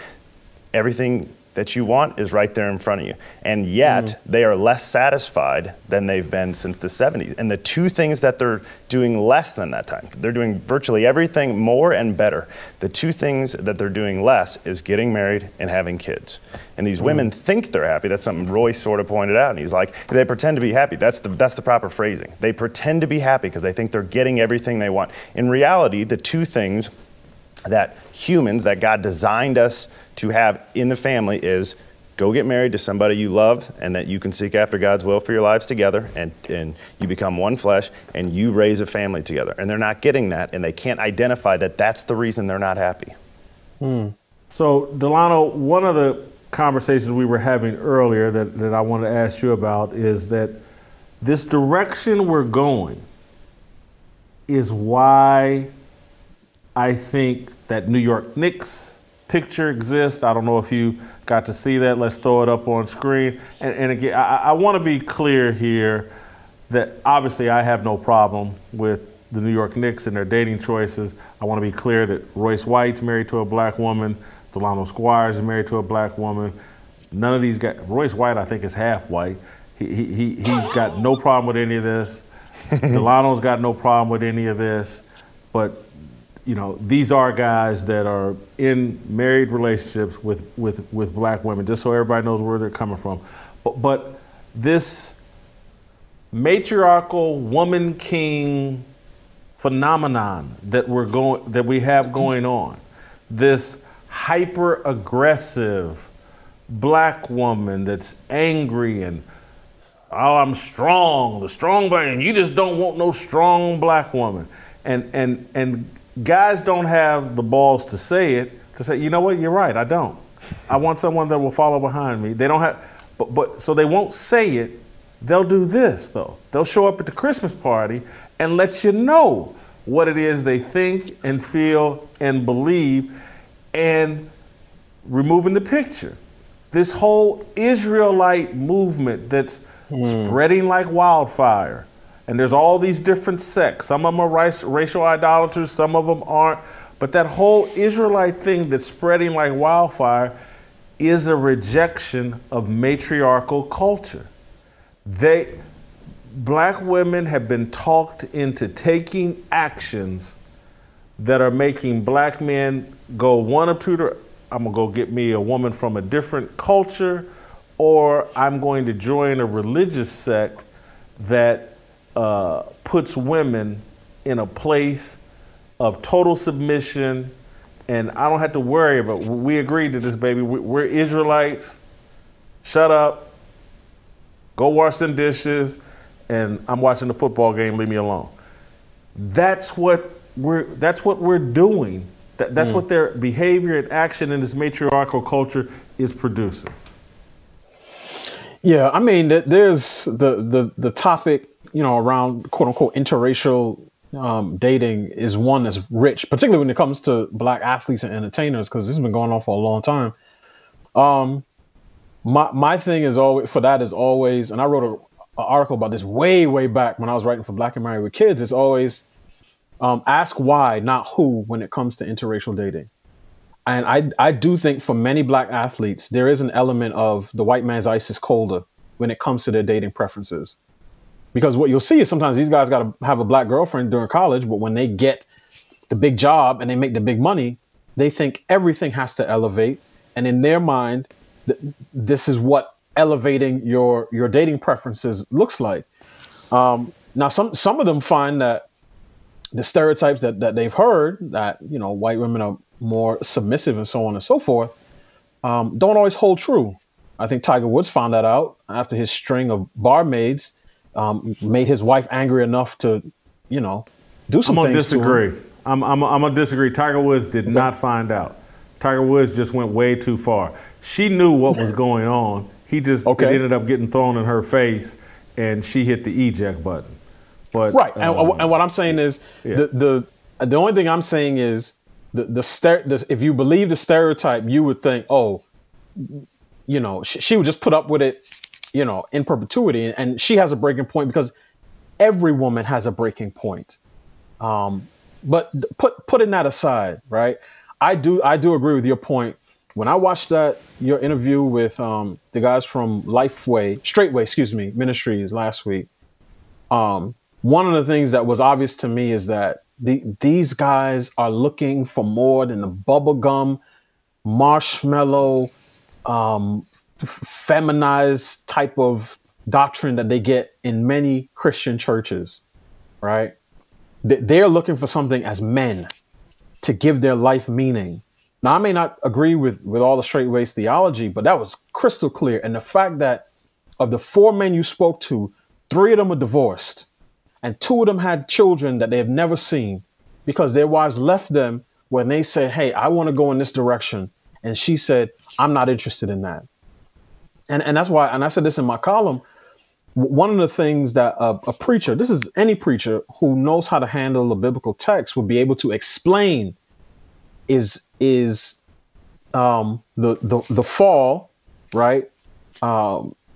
everything that you want is right there in front of you. And yet, they are less satisfied than they've been since the 70s. And the two things that they're doing less than that time, they're doing virtually everything more and better. The two things that they're doing less is getting married and having kids. And these women think they're happy. That's something Royce sort of pointed out. And he's like, they pretend to be happy. That's the proper phrasing. They pretend to be happy because they think they're getting everything they want. In reality, the two things that humans, that God designed us to have in the family is go get married to somebody you love and that you can seek after God's will for your lives together, and you become one flesh and you raise a family together. And they're not getting that, and they can't identify that that's the reason they're not happy. So, Delano, one of the conversations we were having earlier that I wanted to ask you about is that this direction we're going is why I think that New York Knicks picture exists. I don't know if you got to see that. Let's throw it up on screen. And again, I want to be clear here that obviously I have no problem with the New York Knicks and their dating choices. I want to be clear that Royce White's married to a black woman. Delano Squires is married to a black woman. None of these guys, Royce White I think is half white. He's got no problem with any of this. Delano's got no problem with any of this. But you know, these are guys that are in married relationships with black women, just so everybody knows where they're coming from. But this matriarchal woman king phenomenon that we have going on, this hyper aggressive black woman that's angry and oh, I'm strong, the strong black, and you just don't want no strong black woman, and guys don't have the balls to say, you know what, you're right, I don't. I want someone that will follow behind me. They don't have, but so they won't say it. They'll do this though. They'll show up at the Christmas party and let you know what it is they think and feel and believe, and removing the picture. This whole Israelite movement that's spreading like wildfire. And there's all these different sects. Some of them are racial idolaters, some of them aren't. But that whole Israelite thing that's spreading like wildfire is a rejection of matriarchal culture. Black women have been talked into taking actions that are making black men go one of two, I'm gonna go get me a woman from a different culture, or I'm going to join a religious sect that puts women in a place of total submission, and I don't have to worry about, we agreed to this, baby. We're Israelites. Shut up. Go wash some dishes, and I'm watching the football game. Leave me alone. That's what we're doing. That's what their behavior and action in this matriarchal culture is producing. Yeah, I mean, there's the topic, you know, around quote unquote interracial dating is one that's rich, particularly when it comes to black athletes and entertainers, because this has been going on for a long time. My thing is always, and I wrote an article about this way back when I was writing for Black and Married with Kids. It's always ask why, not who, when it comes to interracial dating. And I do think for many black athletes, there is an element of the white man's ice is colder when it comes to their dating preferences. Because what you'll see is sometimes these guys got to have a black girlfriend during college, but when they get the big job and they make the big money, they think everything has to elevate. And in their mind, this is what elevating your dating preferences looks like. Now, some of them find that the stereotypes that they've heard, that, you know, white women are more submissive and so on and so forth, don't always hold true. I think Tiger Woods found that out after his string of barmaids made his wife angry enough to, you know, do some things. I'm gonna disagree. I'm gonna disagree. Tiger Woods did not find out. Tiger Woods just went way too far. She knew what was going on. It ended up getting thrown in her face, and she hit the eject button. But right, and what I'm saying is the only thing I'm saying is if you believe the stereotype, you would think, oh, you know, she would just put up with it, you know, in perpetuity, and she has a breaking point because every woman has a breaking point. But putting that aside, right? I do agree with your point when I watched your interview with the guys from Straightway Ministries last week, one of the things that was obvious to me is that these guys are looking for more than the bubblegum, marshmallow, feminized type of doctrine that they get in many Christian churches, right? They're looking for something as men to give their life meaning. Now, I may not agree with all the straightways theology, but that was crystal clear. And the fact that of the 4 men you spoke to, 3 of them were divorced and 2 of them had children that they have never seen because their wives left them when they said, hey, I want to go in this direction. And she said, I'm not interested in that. And that's why, and I said this in my column, one of the things that a preacher, this is any preacher who knows how to handle a biblical text, would be able to explain is the fall, right?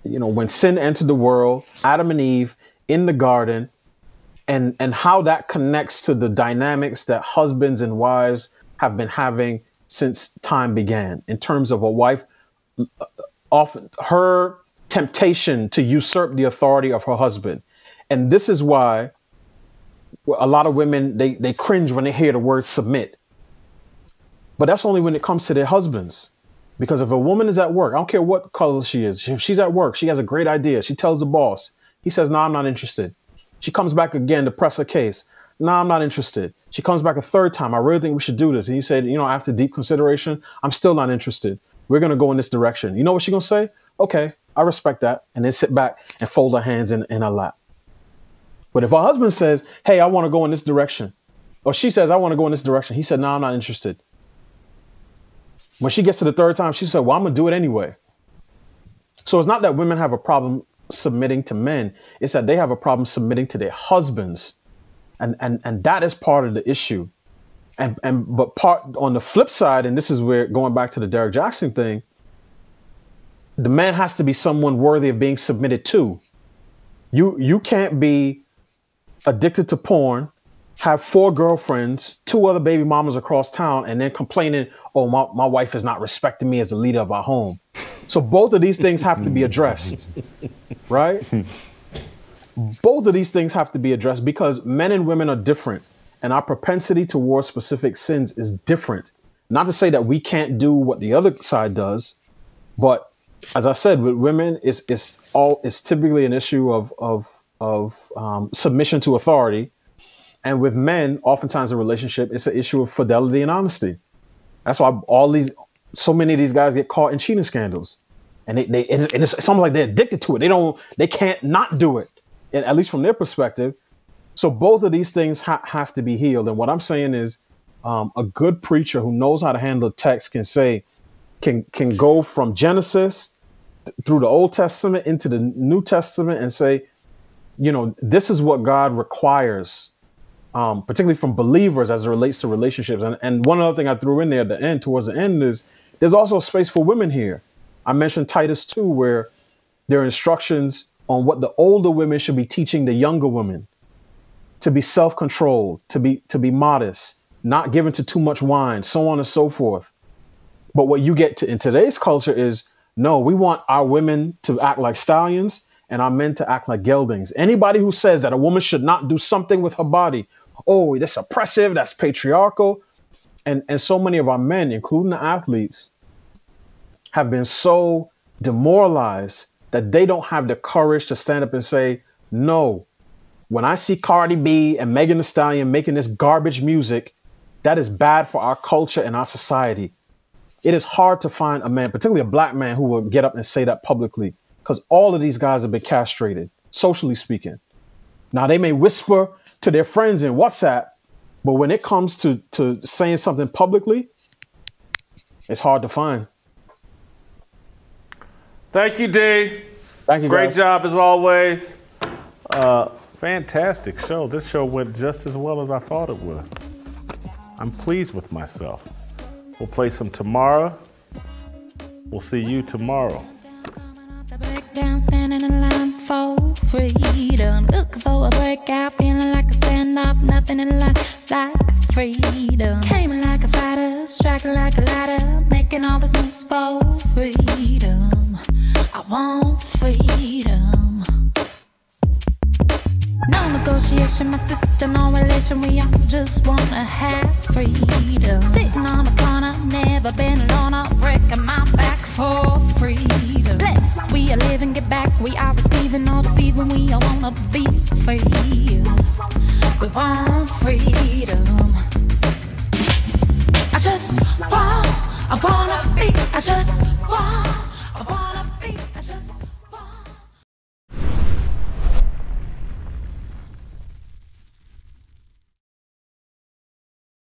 When sin entered the world, Adam and Eve in the garden, and how that connects to the dynamics that husbands and wives have been having since time began, in terms of a wife, often her temptation to usurp the authority of her husband. And this is why a lot of women, they cringe when they hear the word submit. But that's only when it comes to their husbands. Because if a woman is at work, I don't care what color she is, if she's at work, she has a great idea. She tells the boss, he says, no, I'm not interested. She comes back again to press her case. No, I'm not interested. She comes back a 3rd time. I really think we should do this. And he said, after deep consideration, I'm still not interested. We're going to go in this direction. You know what she's going to say? Okay, I respect that. And then sit back and fold her hands in her lap. But if her husband says, hey, I want to go in this direction, or she says, I want to go in this direction, he said, no, I'm not interested. When she gets to the 3rd time, she said, well, I'm going to do it anyway. So it's not that women have a problem submitting to men. It's that they have a problem submitting to their husbands. And that is part of the issue. But part on the flip side, and this is where, going back to the Derek Jackson thing, the man has to be someone worthy of being submitted to. You can't be addicted to porn, have 4 girlfriends, 2 other baby mamas across town, and then complaining, oh, my wife is not respecting me as the leader of our home. So both of these things have to be addressed, right? Both of these things have to be addressed because men and women are different, and our propensity towards specific sins is different. Not to say that we can't do what the other side does, but as I said, with women, it's typically an issue of submission to authority. And with men, oftentimes in a relationship, it's an issue of fidelity and honesty. That's why so many of these guys get caught in cheating scandals, and it's almost like they're addicted to it. They can't not do it, at least from their perspective. So both of these things have to be healed. And what I'm saying is, a good preacher who knows how to handle text can go from Genesis through the Old Testament into the New Testament and say, this is what God requires. Particularly from believers as it relates to relationships. And one other thing I threw in there at the end, towards the end, is there's also space for women here. I mentioned Titus 2, where there are instructions on what the older women should be teaching the younger women: to be self-controlled, to be modest, not given to too much wine, so on and so forth. But what you get in today's culture is, no, we want our women to act like stallions and our men to act like geldings. Anybody who says that a woman should not do something with her body, oh, that's oppressive, that's patriarchal. And so many of our men, including the athletes, have been so demoralized that they don't have the courage to stand up and say, no, when I see Cardi B and Megan Thee Stallion making this garbage music, that is bad for our culture and our society. It is hard to find a man, particularly a black man, who will get up and say that publicly, because all of these guys have been castrated, socially speaking. Now, they may whisper to their friends in WhatsApp, but when it comes to saying something publicly, it's hard to find. Thank you, D. Thank you, Great guys. job as always. Fantastic show. This show went just as well as I thought it would. I'm pleased with myself. We'll play some tomorrow. We'll see you tomorrow. Down, standing in line for freedom, looking for a breakout, feeling like a standoff, nothing in life like freedom. Came like a fighter, striking like a ladder, making all this moves for freedom. I want freedom. No negotiation, my sister, no relation. We all just wanna have freedom. Sitting on the corner, never been alone. I'm breaking my back for freedom. Blessed, we are living, get back. We are receiving, all deceiving. We all wanna be free. We want freedom. I wanna be, I just